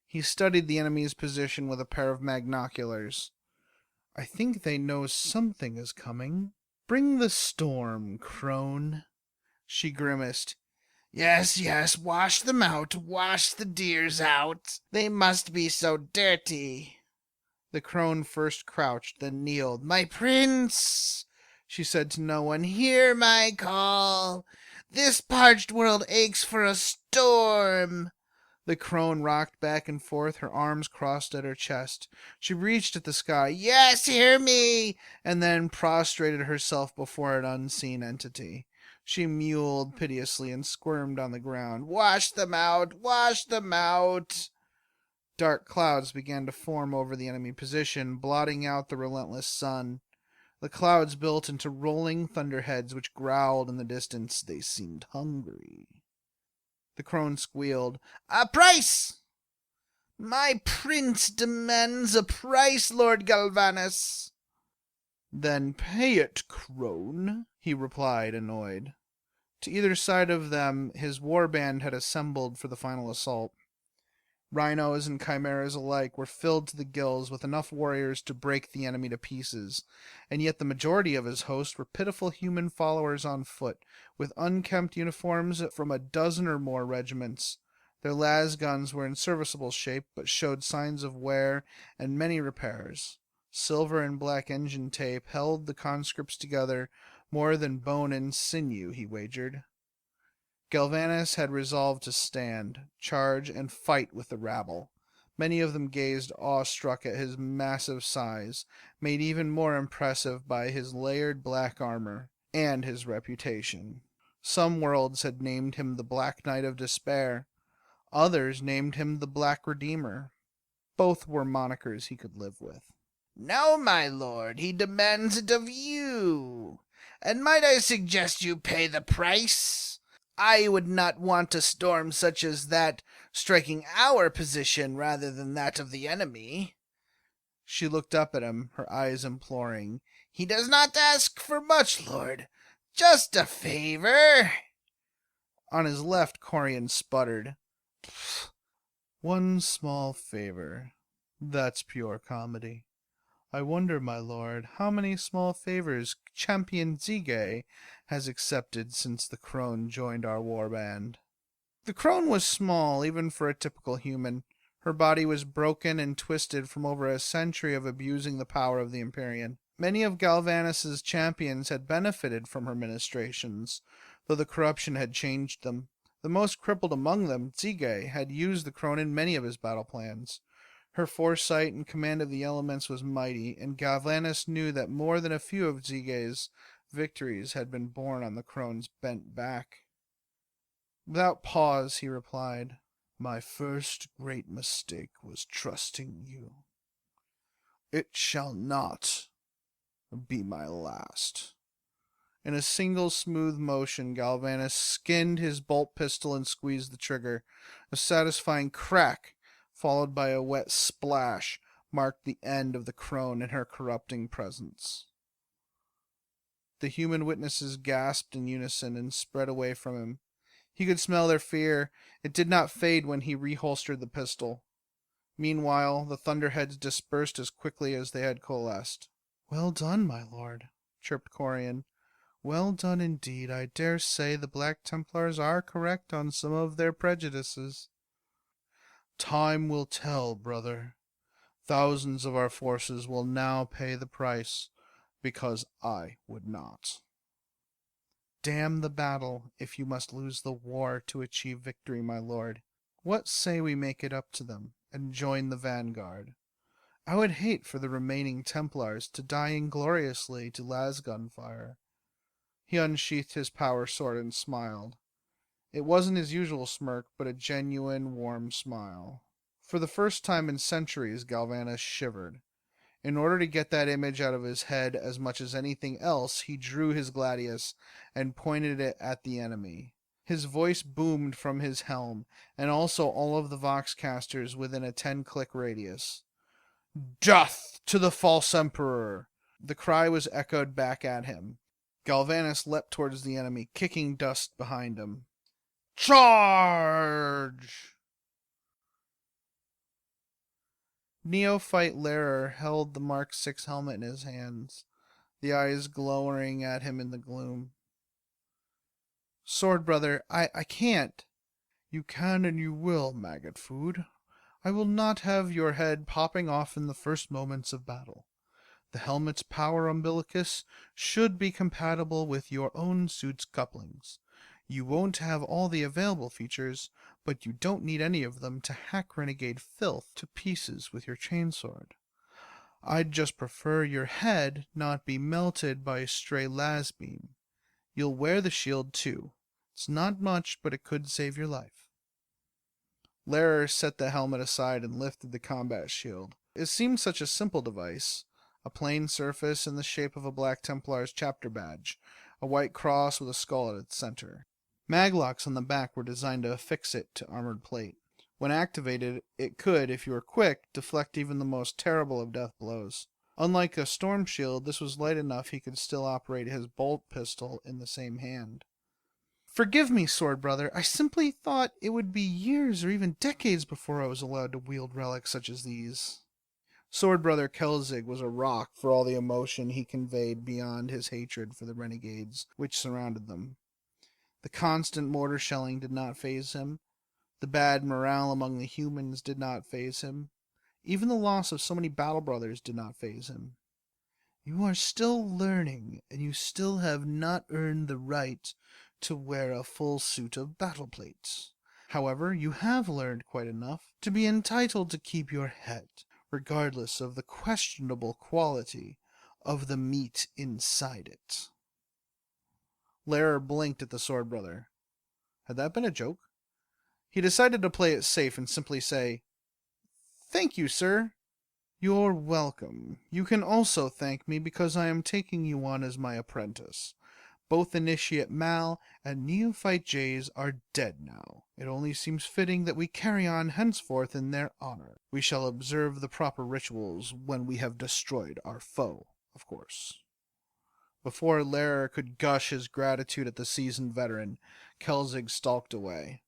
He studied the enemy's position with a pair of magnoculars. I think they know something is coming. Bring the storm, crone. She grimaced. Yes, yes, wash them out, wash the deers out. They must be so dirty. The crone first crouched, then kneeled. My prince, she said to no one, hear my call. This parched world aches for a storm. The crone rocked back and forth, her arms crossed at her chest. She reached at the sky. Yes, hear me! And then prostrated herself before an unseen entity. She mewed piteously and squirmed on the ground. Wash them out! Wash them out! Dark clouds began to form over the enemy position, blotting out the relentless sun. The clouds built into rolling thunderheads which growled in the distance. They seemed hungry. The crone squealed. A price! My prince demands a price, Lord Galvanus. Then pay it, crone, he replied, annoyed. To either side of them, his warband had assembled for the final assault. Rhinos and chimeras alike were filled to the gills with enough warriors to break the enemy to pieces, and yet the majority of his host were pitiful human followers on foot, with unkempt uniforms from a dozen or more regiments. Their las guns were in serviceable shape, but showed signs of wear and many repairs. Silver and black engine tape held the conscripts together more than bone and sinew, he wagered. Galvanus had resolved to stand, charge, and fight with the rabble. Many of them gazed awestruck at his massive size, made even more impressive by his layered black armor and his reputation. Some worlds had named him the Black Knight of Despair. Others named him the Black Redeemer. Both were monikers he could live with. No, my lord, he demands it of you. And might I suggest you pay the price? I would not want a storm such as that striking our position rather than that of the enemy. She looked up at him, her eyes imploring. He does not ask for much, lord. Just a favor. On his left, Corian sputtered. One small favor. That's pure comedy. I wonder, my lord, how many small favors Champion Zige has accepted since the crone joined our warband. The crone was small, even for a typical human. Her body was broken and twisted from over a century of abusing the power of the Empyrean. Many of Galvanus's champions had benefited from her ministrations, though the corruption had changed them. The most crippled among them, Zige, had used the crone in many of his battle plans. Her foresight and command of the elements was mighty, and Galvanus knew that more than a few of Zige's victories had been born on the crone's bent back. Without pause, he replied, "My first great mistake was trusting you. It shall not be my last." In a single smooth motion, Galvanus skinned his bolt pistol and squeezed the trigger. A satisfying crack, followed by a wet splash, marked the end of the crone and her corrupting presence. The human witnesses gasped in unison and spread away from him. He could smell their fear. It did not fade when he reholstered the pistol. Meanwhile, the thunderheads dispersed as quickly as they had coalesced. "Well done, my lord," chirped Corian. "Well done indeed. I dare say the Black Templars are correct on some of their prejudices." "Time will tell, brother. Thousands of our forces will now pay the price, because I would not." "Damn the battle, if you must lose the war to achieve victory, my lord. What say we make it up to them, and join the vanguard? I would hate for the remaining Templars to die ingloriously to las gunfire." He unsheathed his power sword and smiled. It wasn't his usual smirk, but a genuine, warm smile. For the first time in centuries, Galvanus shivered. In order to get that image out of his head as much as anything else, he drew his gladius and pointed it at the enemy. His voice boomed from his helm, and also all of the voxcasters within a 10-click radius. "Death to the false emperor!" The cry was echoed back at him. Galvanus leapt towards the enemy, kicking dust behind him. "Charge!" Neophyte Larer held the Mark VI helmet in his hands, the eyes glowering at him in the gloom. "Sword brother, I can't." "You can and you will, maggot food. I will not have your head popping off in the first moments of battle. The helmet's power umbilicus should be compatible with your own suit's couplings. You won't have all the available features, but you don't need any of them to hack renegade filth to pieces with your chainsword. I'd just prefer your head not be melted by a stray las beam. You'll wear the shield too. It's not much, but it could save your life." Larer set the helmet aside and lifted the combat shield. It seemed such a simple device. A plain surface in the shape of a Black Templar's chapter badge, a white cross with a skull at its center. Maglocks on the back were designed to affix it to armored plate. When activated, it could, if you were quick, deflect even the most terrible of death blows. Unlike a storm shield, this was light enough he could still operate his bolt pistol in the same hand. "Forgive me, sword brother. I simply thought it would be years or even decades before I was allowed to wield relics such as these." Sword brother Kelzig was a rock for all the emotion he conveyed beyond his hatred for the renegades which surrounded them. The constant mortar shelling did not faze him. The bad morale among the humans did not faze him. Even the loss of so many battle brothers did not faze him. "You are still learning, and you still have not earned the right to wear a full suit of battle plates. However, you have learned quite enough to be entitled to keep your head, regardless of the questionable quality of the meat inside it." Larer blinked at the sword brother. Had that been a joke? He decided to play it safe and simply say, "Thank you, sir." "You're welcome. You can also thank me because I am taking you on as my apprentice. Both Initiate Mal and Neophyte Jays are dead now. It only seems fitting that we carry on henceforth in their honor. We shall observe the proper rituals when we have destroyed our foe, of course." Before Larer could gush his gratitude at the seasoned veteran, Kelzig stalked away.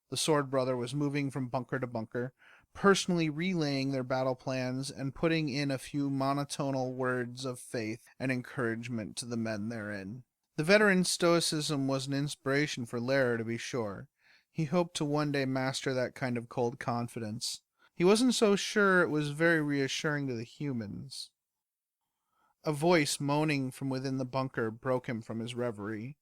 The sword brother was moving from bunker to bunker, personally relaying their battle plans and putting in a few monotonal words of faith and encouragement to the men therein. The veteran's stoicism was an inspiration for Lara, to be sure. He hoped to one day master that kind of cold confidence. He wasn't so sure it was very reassuring to the humans. A voice moaning from within the bunker broke him from his reverie.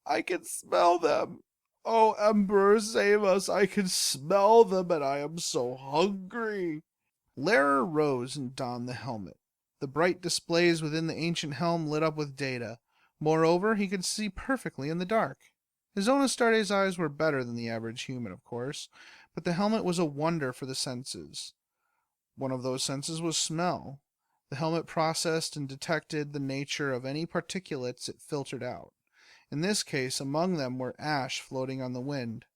"I can smell them! Oh, Emperor, save us! I can smell them, and I am so hungry!" Lara rose and donned the helmet. The bright displays within the ancient helm lit up with data. Moreover, he could see perfectly in the dark. His own Astarte's eyes were better than the average human, of course, but the helmet was a wonder for the senses. One of those senses was smell. The helmet processed and detected the nature of any particulates it filtered out. In this case, among them were ash floating on the wind.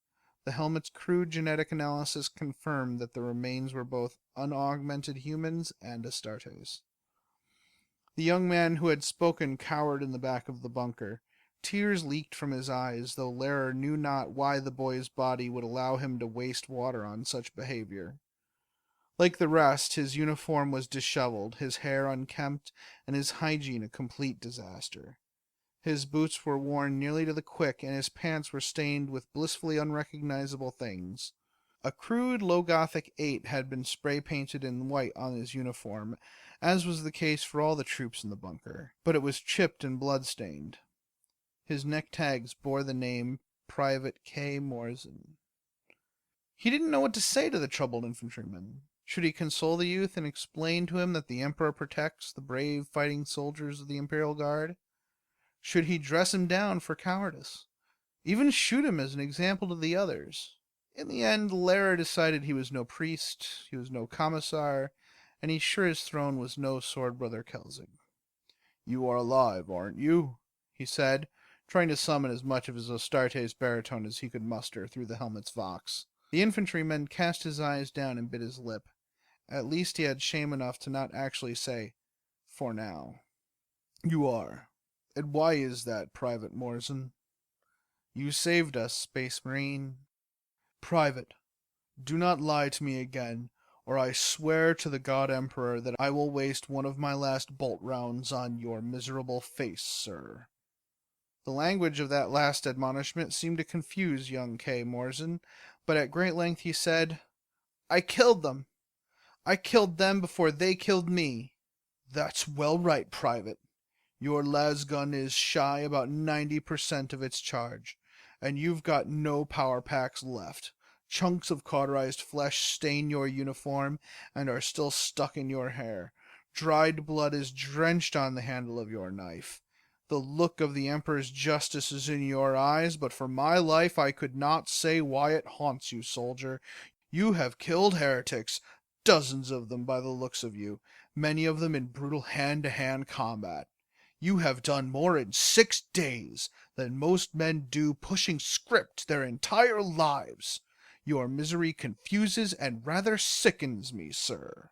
The helmet's crude genetic analysis confirmed that the remains were both unaugmented humans and Astartes. The young man who had spoken cowered in the back of the bunker. Tears leaked from his eyes, though Lara knew not why the boy's body would allow him to waste water on such behavior. Like the rest, his uniform was disheveled, his hair unkempt, and his hygiene a complete disaster. His boots were worn nearly to the quick, and his pants were stained with blissfully unrecognizable things. A crude low-Gothic 8 had been spray-painted in white on his uniform, as was the case for all the troops in the bunker, but it was chipped and blood-stained. His neck tags bore the name Private K. Morrison. He didn't know what to say to the troubled infantryman. Should he console the youth and explain to him that the Emperor protects the brave fighting soldiers of the Imperial Guard? Should he dress him down for cowardice? Even shoot him as an example to the others? In the end, Lara decided he was no priest, he was no commissar, and he's sure his throne was no sword brother Kelzig. "You are alive, aren't you?" he said, trying to summon as much of his Astartes baritone as he could muster through the helmet's vox. The infantryman cast his eyes down and bit his lip. At least he had shame enough to not actually say, "For now." "You are. And why is that, Private Morrison?" "You saved us, Space Marine." "Private, do not lie to me again, or I swear to the God Emperor that I will waste one of my last bolt rounds on your miserable face, sir." The language of that last admonishment seemed to confuse young K. Morrison, but at great length he said, "I killed them. I killed them before they killed me." "That's well right, Private. Your lasgun is shy about 90% of its charge, and you've got no power packs left. Chunks of cauterized flesh stain your uniform and are still stuck in your hair. Dried blood is drenched on the handle of your knife. The look of the Emperor's justice is in your eyes, but for my life I could not say why it haunts you, soldier. You have killed heretics, dozens of them by the looks of you, many of them in brutal hand-to-hand combat. You have done more in 6 days than most men do pushing script their entire lives. Your misery confuses and rather sickens me, sir."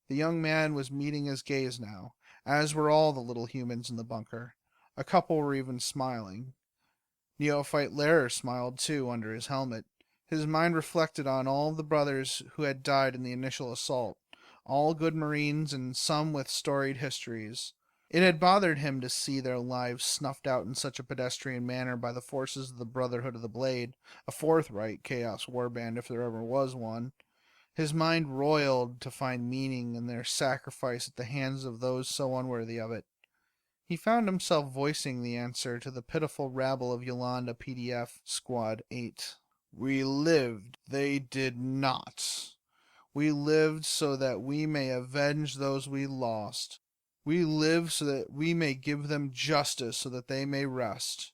The young man was meeting his gaze now, as were all the little humans in the bunker. A couple were even smiling. Neophyte Lara smiled too under his helmet. His mind reflected on all the brothers who had died in the initial assault, all good Marines and some with storied histories. It had bothered him to see their lives snuffed out in such a pedestrian manner by the forces of the Brotherhood of the Blade, a forthright Chaos Warband if there ever was one. His mind roiled to find meaning in their sacrifice at the hands of those so unworthy of it. He found himself voicing the answer to the pitiful rabble of Yolanda PDF Squad 8. "We lived, they did not. We lived so that we may avenge those we lost. We live so that we may give them justice so that they may rest.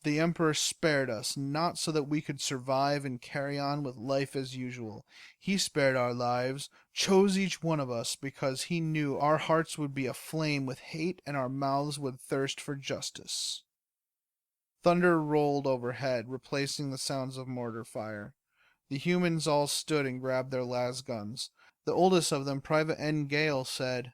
The Emperor spared us, not so that we could survive and carry on with life as usual. He spared our lives, chose each one of us, because he knew our hearts would be aflame with hate and our mouths would thirst for justice." Thunder rolled overhead, replacing the sounds of mortar fire. The humans all stood and grabbed their lasguns. The oldest of them, Private N. Gale, said,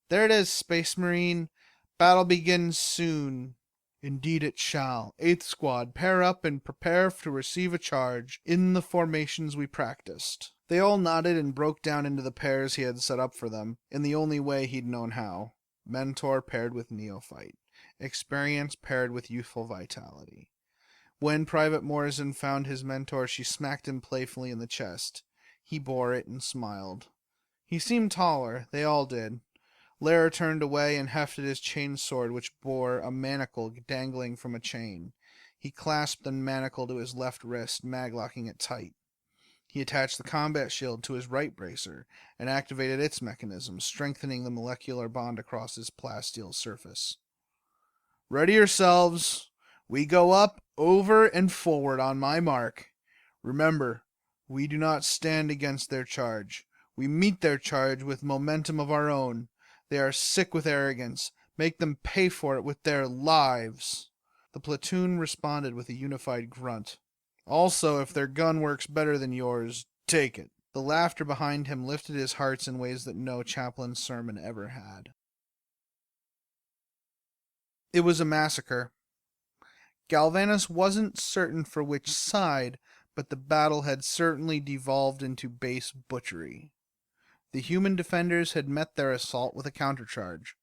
"There it is, Space Marine. Battle begins soon." "Indeed it shall. 8th Squad, pair up and prepare to receive a charge in the formations we practiced." They all nodded and broke down into the pairs he had set up for them, in the only way he'd known how. Mentor paired with neophyte. Experience paired with youthful vitality. When Private Morrison found his mentor, she smacked him playfully in the chest. He bore it and smiled. He seemed taller, they all did. Lara turned away and hefted his chain sword, which bore a manacle dangling from a chain. He clasped the manacle to his left wrist, maglocking it tight. He attached the combat shield to his right bracer and activated its mechanism, strengthening the molecular bond across his plasteel surface. Ready yourselves. We go up, over, and forward on my mark. Remember, we do not stand against their charge. We meet their charge with momentum of our own. They are sick with arrogance. Make them pay for it with their lives. The platoon responded with a unified grunt. Also, if their gun works better than yours, take it. The laughter behind him lifted his hearts in ways that no chaplain's sermon ever had. It was a massacre. Galvanus wasn't certain for which side, but the battle had certainly devolved into base butchery. The human defenders had met their assault with a countercharge.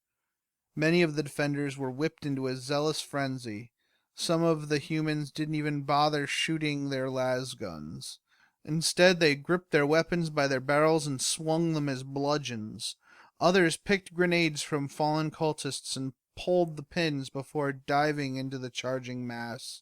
Many of the defenders were whipped into a zealous frenzy. Some of the humans didn't even bother shooting their las guns. Instead, they gripped their weapons by their barrels and swung them as bludgeons. Others picked grenades from fallen cultists and pulled the pins before diving into the charging mass.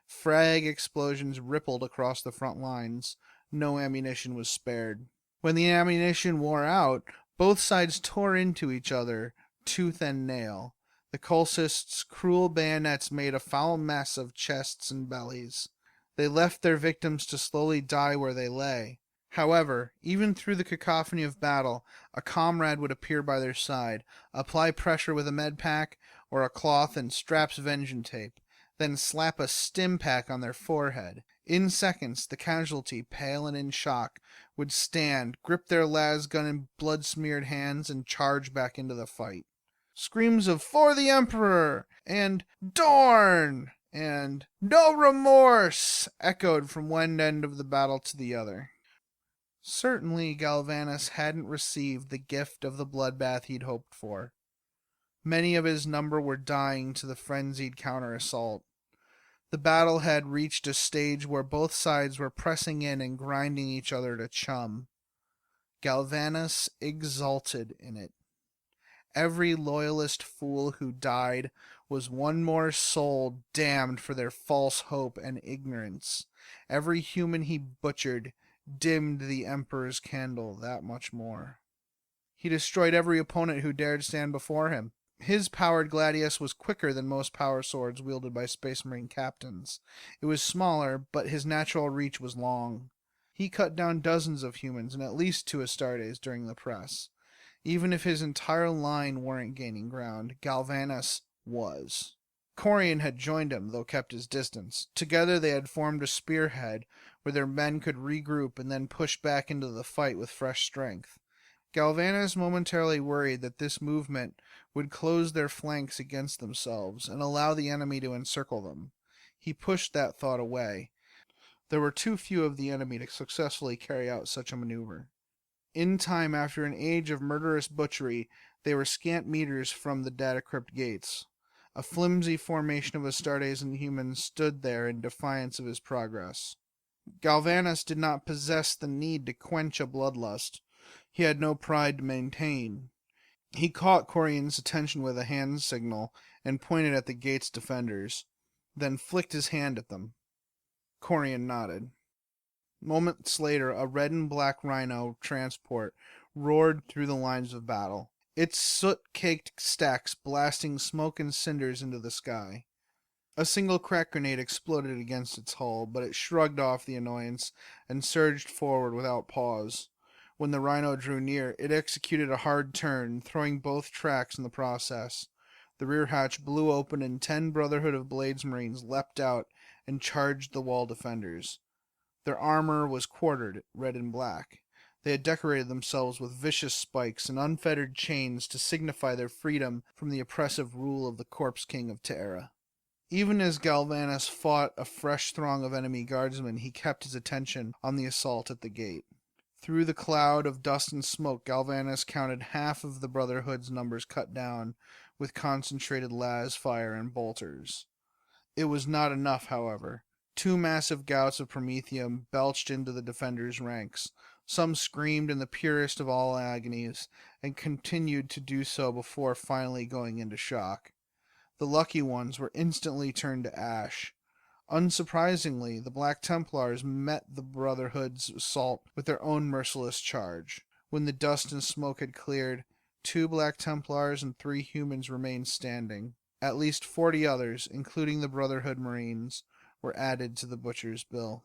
Frag explosions rippled across the front lines. No ammunition was spared. When the ammunition wore out, both sides tore into each other, tooth and nail. The cultists' cruel bayonets made a foul mess of chests and bellies. They left their victims to slowly die where they lay. However, even through the cacophony of battle, a comrade would appear by their side, apply pressure with a med pack or a cloth and straps vengeance tape, then slap a stim pack on their forehead. In seconds, the casualty, pale and in shock, would stand, grip their las gun in blood-smeared hands, and charge back into the fight. Screams of "For the Emperor!" and "Dorn!" and "No remorse!" echoed from one end of the battle to the other. Certainly Galvanus hadn't received the gift of the bloodbath he'd hoped for. Many of his number were dying to the frenzied counter-assault. The battle had reached a stage where both sides were pressing in and grinding each other to chum. Galvanus exulted in it. Every loyalist fool who died was one more soul damned for their false hope and ignorance. Every human he butchered dimmed the Emperor's candle that much more. He destroyed every opponent who dared stand before him. His powered gladius was quicker than most power swords wielded by Space Marine captains. It was smaller, but his natural reach was long. He cut down dozens of humans and at least 2 Astartes during the press. Even if his entire line weren't gaining ground, Galvanus was. Corian had joined him, though kept his distance. Together they had formed a spearhead where their men could regroup and then push back into the fight with fresh strength. Galvanus momentarily worried that this movement would close their flanks against themselves and allow the enemy to encircle them. He pushed that thought away. There were too few of the enemy to successfully carry out such a maneuver. In time, after an age of murderous butchery, they were scant meters from the data crypt gates. A flimsy formation of Astartes and humans stood there in defiance of his progress. Galvanus did not possess the need to quench a bloodlust. He had no pride to maintain. He caught Corian's attention with a hand signal and pointed at the gate's defenders, then flicked his hand at them. Corian nodded. Moments later, a red and black rhino transport roared through the lines of battle, its soot-caked stacks blasting smoke and cinders into the sky. A single crack grenade exploded against its hull, but it shrugged off the annoyance and surged forward without pause. When the rhino drew near, it executed a hard turn, throwing both tracks in the process. The rear hatch blew open and 10 Brotherhood of Blades Marines leapt out and charged the wall defenders. Their armor was quartered, red and black. They had decorated themselves with vicious spikes and unfettered chains to signify their freedom from the oppressive rule of the Corpse King of Terra. Even as Galvanus fought a fresh throng of enemy guardsmen, he kept his attention on the assault at the gate. Through the cloud of dust and smoke, Galvanus counted half of the Brotherhood's numbers cut down with concentrated las fire and bolters. It was not enough, however. 2 massive gouts of promethium belched into the defenders' ranks. Some screamed in the purest of all agonies, and continued to do so before finally going into shock. The lucky ones were instantly turned to ash. Unsurprisingly, the Black Templars met the Brotherhood's assault with their own merciless charge. When the dust and smoke had cleared, 2 Black Templars and 3 humans remained standing. At least 40 others, including the Brotherhood Marines, were added to the butcher's bill.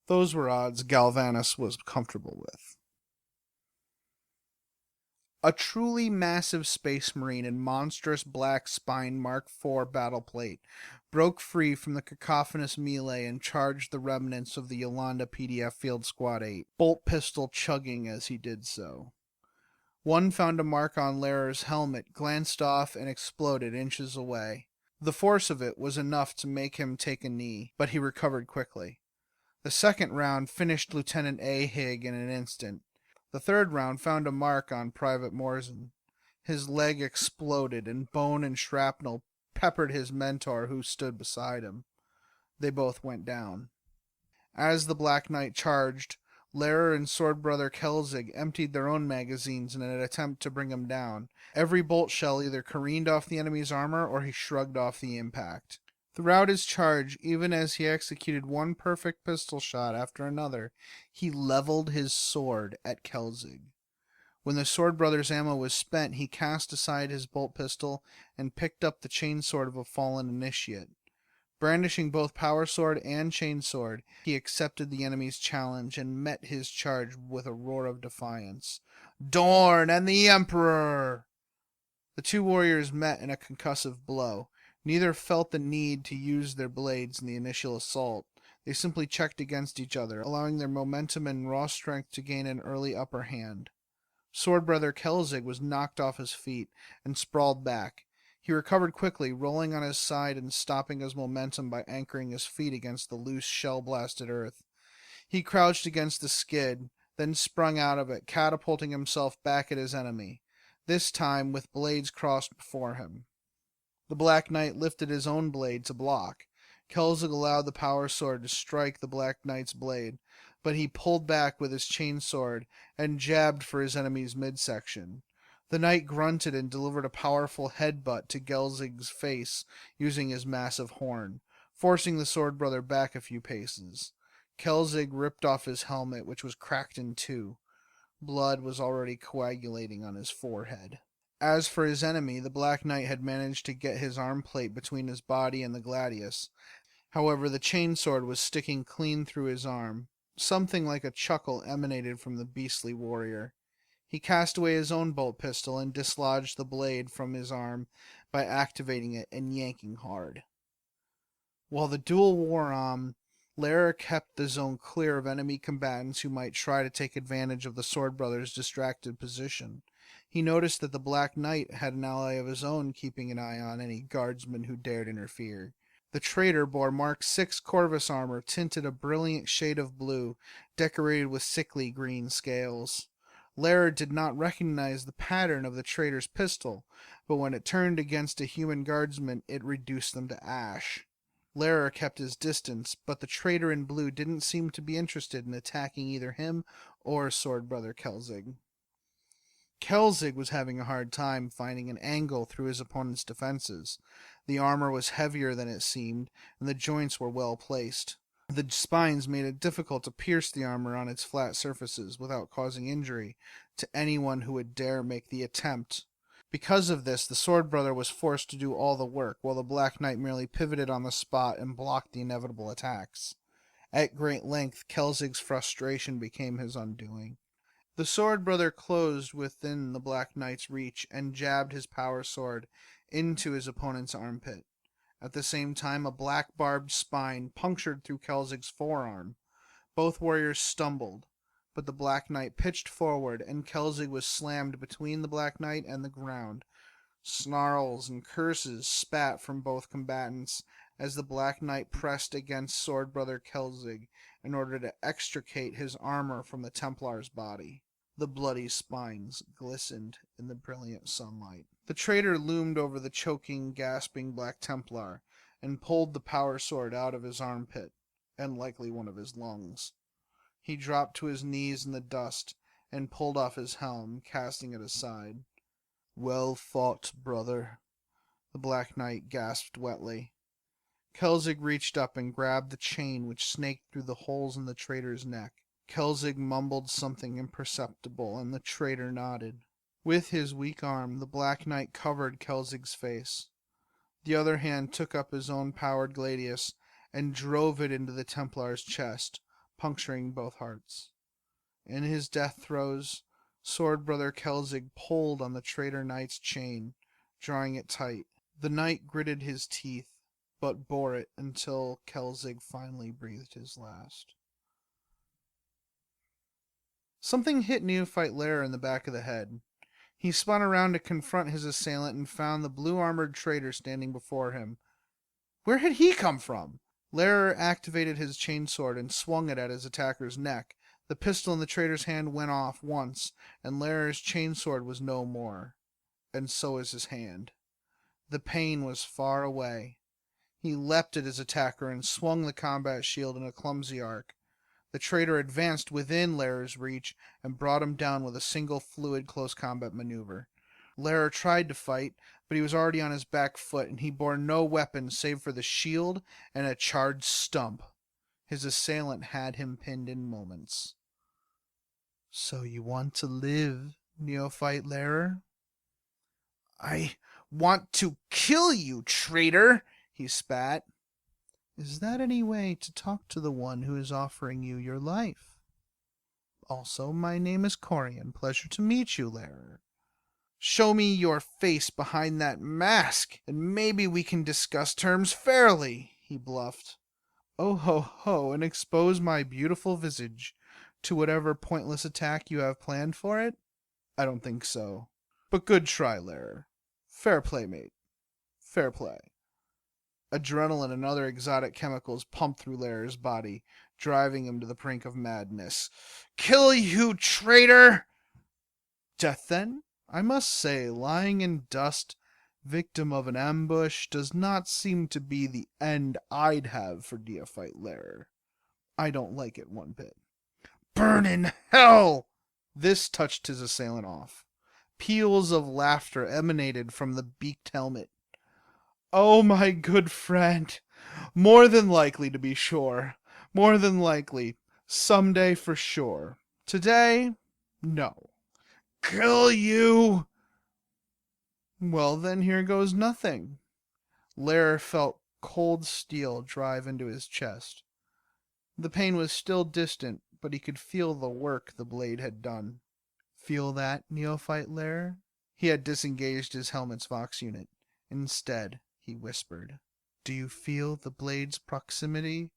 Those were odds Galvanus was comfortable with. A truly massive space marine in monstrous black spine Mark IV battle plate broke free from the cacophonous melee and charged the remnants of the Yolanda PDF Field Squad 8, bolt pistol chugging as he did so. One found a mark on Larer's helmet, glanced off, and exploded inches away. The force of it was enough to make him take a knee, but he recovered quickly. The second round finished Lieutenant A. Higg in an instant. The third round found a mark on Private Morrison. His leg exploded, and bone and shrapnel peppered his mentor who stood beside him. They both went down. As the Black Knight charged, Larer and Sword Brother Kelzig emptied their own magazines in an attempt to bring him down. Every bolt shell either careened off the enemy's armor or he shrugged off the impact. Throughout his charge, even as he executed one perfect pistol shot after another, he leveled his sword at Kelzig. When the Sword Brother's ammo was spent, he cast aside his bolt pistol and picked up the chainsword of a fallen initiate. Brandishing both power sword and chainsword, he accepted the enemy's challenge and met his charge with a roar of defiance. "Dorn and the Emperor!" The 2 warriors met in a concussive blow. Neither felt the need to use their blades in the initial assault. They simply checked against each other, allowing their momentum and raw strength to gain an early upper hand. Sword Brother Kelzig was knocked off his feet and sprawled back. He recovered quickly, rolling on his side and stopping his momentum by anchoring his feet against the loose, shell-blasted earth. He crouched against the skid, then sprung out of it, catapulting himself back at his enemy, this time with blades crossed before him. The Black Knight lifted his own blade to block. Kelzig allowed the power sword to strike the Black Knight's blade, but he pulled back with his chain sword and jabbed for his enemy's midsection. The knight grunted and delivered a powerful headbutt to Kelzig's face using his massive horn, forcing the Sword Brother back a few paces. Kelzig ripped off his helmet, which was cracked in 2. Blood was already coagulating on his forehead. As for his enemy, the Black Knight had managed to get his arm plate between his body and the gladius. However, the chainsword was sticking clean through his arm. Something like a chuckle emanated from the beastly warrior. He cast away his own bolt pistol and dislodged the blade from his arm by activating it and yanking hard. While the duel wore on, Larer kept the zone clear of enemy combatants who might try to take advantage of the Sword Brother's distracted position. He noticed that the Black Knight had an ally of his own keeping an eye on any guardsman who dared interfere. The traitor bore Mark VI Corvus armor tinted a brilliant shade of blue, decorated with sickly green scales. Larer did not recognize the pattern of the traitor's pistol, but when it turned against a human guardsman, it reduced them to ash. Larer kept his distance, but the traitor in blue didn't seem to be interested in attacking either him or Sword Brother Kelzig. Kelzig was having a hard time finding an angle through his opponent's defenses. The armor was heavier than it seemed, and the joints were well placed. The spines made it difficult to pierce the armor on its flat surfaces without causing injury to anyone who would dare make the attempt. Because of this, the Sword Brother was forced to do all the work, while the Black Knight merely pivoted on the spot and blocked the inevitable attacks. At great length, Kelzig's frustration became his undoing. The Sword Brother closed within the Black Knight's reach and jabbed his power sword into his opponent's armpit. At the same time, a black barbed spine punctured through Kelzig's forearm. Both warriors stumbled, but the Black Knight pitched forward, and Kelzig was slammed between the Black Knight and the ground. Snarls and curses spat from both combatants as the Black Knight pressed against Sword Brother Kelzig in order to extricate his armor from the Templar's body. The bloody spines glistened in the brilliant sunlight. The traitor loomed over the choking, gasping Black Templar and pulled the power sword out of his armpit, and likely one of his lungs. He dropped to his knees in the dust and pulled off his helm, casting it aside. "Well fought, brother," the Black Knight gasped wetly. Kelzig reached up and grabbed the chain which snaked through the holes in the traitor's neck. Kelzig mumbled something imperceptible, and the traitor nodded. With his weak arm, the Black Knight covered Kelzig's face. The other hand took up his own powered gladius and drove it into the Templar's chest, puncturing both hearts. In his death throes, Sword Brother Kelzig pulled on the traitor knight's chain, drawing it tight. The knight gritted his teeth, but bore it until Kelzig finally breathed his last. Something hit Neophyte Lair in the back of the head. He spun around to confront his assailant and found the blue-armored traitor standing before him. Where had he come from? Lair activated his chainsword and swung it at his attacker's neck. The pistol in the traitor's hand went off once, and Lair's chainsword was no more. And so was his hand. The pain was far away. He leapt at his attacker and swung the combat shield in a clumsy arc. The traitor advanced within Lair's reach and brought him down with a single fluid close combat maneuver. Lair tried to fight, but he was already on his back foot, and he bore no weapon save for the shield and a charred stump. His assailant had him pinned in moments. "So you want to live, Neophyte Lair?" "I want to kill you, traitor," he spat. "Is that any way to talk to the one who is offering you your life? Also, my name is Corian. Pleasure to meet you, Lair." "Show me your face behind that mask, and maybe we can discuss terms fairly," he bluffed. "Oh ho ho, and expose my beautiful visage to whatever pointless attack you have planned for it? I don't think so. But good try, Lair. Fair play, mate. Fair play." Adrenaline and other exotic chemicals pumped through Lair's body, driving him to the brink of madness. "Kill you, traitor!" "Death, then? I must say, lying in dust, victim of an ambush, does not seem to be the end I'd have for Neophyte Lair. I don't like it one bit." "Burn in hell!" This touched his assailant off. Peals of laughter emanated from the beaked helmet. "Oh, my good friend. More than likely, to be sure. More than likely. Someday for sure. Today, no." "Kill you!" "Well, then, here goes nothing." Lair felt cold steel drive into his chest. The pain was still distant, but he could feel the work the blade had done. "Feel that, Neophyte Lair?" He had disengaged his helmet's Vox unit. Instead, he whispered, "Do you feel the blade's proximity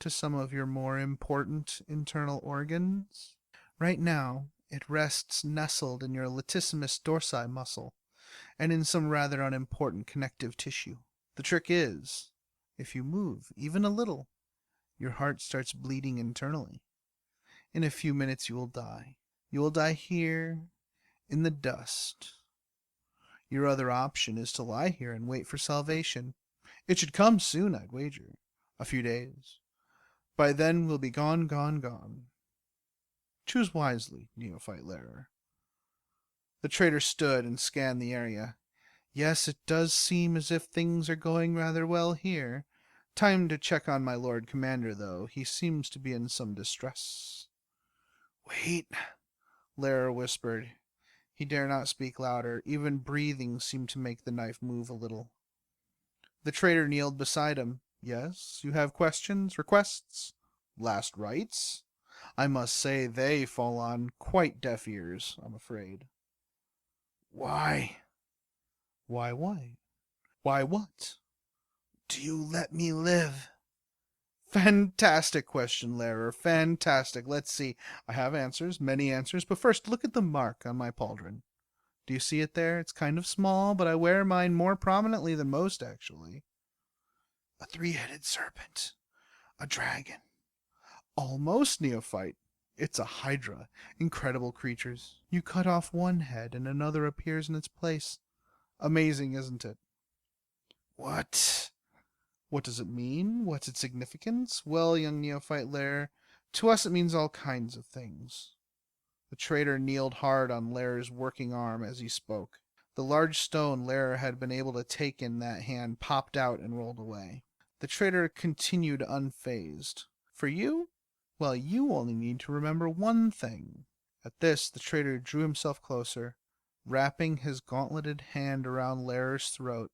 to some of your more important internal organs? Right now, it rests nestled in your latissimus dorsi muscle, and in some rather unimportant connective tissue. The trick is, if you move even a little, your heart starts bleeding internally. In a few minutes you will die. You will die here, in the dust. Your other option is to lie here and wait for salvation. It should come soon, I'd wager. A few days. By then we'll be gone, gone, gone. Choose wisely, Neophyte Lair." The traitor stood and scanned the area. "Yes, it does seem as if things are going rather well here. Time to check on my Lord Commander, though. He seems to be in some distress." "Wait," Lair whispered. He dare not speak louder. Even breathing seemed to make the knife move a little. The traitor kneeled beside him. "Yes, you have questions, requests, last rites? I must say they fall on quite deaf ears, I'm afraid." "Why?" "Why what?" "Why what?" "Do you let me live?" "Fantastic question, Lair. Fantastic. Let's see. I have answers, many answers, but first look at the mark on my pauldron. Do you see it there? It's kind of small, but I wear mine more prominently than most, actually." "A three-headed serpent. A dragon. Almost, neophyte. It's a hydra. Incredible creatures. You cut off one head and another appears in its place. Amazing, isn't it? What? What does it mean? What's its significance? Well, young neophyte Lair, to us it means all kinds of things. The traitor kneeled hard on Lair's working arm as he spoke. The large stone Lair had been able to take in that hand popped out and rolled away. The traitor continued unfazed. For you? Well, you only need to remember one thing. At this, the traitor drew himself closer, wrapping his gauntleted hand around Lair's throat,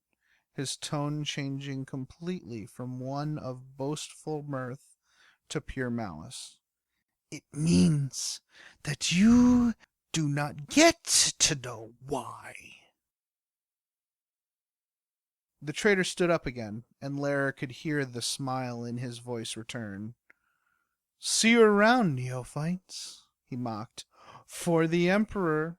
his tone changing completely from one of boastful mirth to pure malice. It means that you do not get to know why. The traitor stood up again, and Lair could hear the smile in his voice return. See you around, neophytes, he mocked. For the Emperor.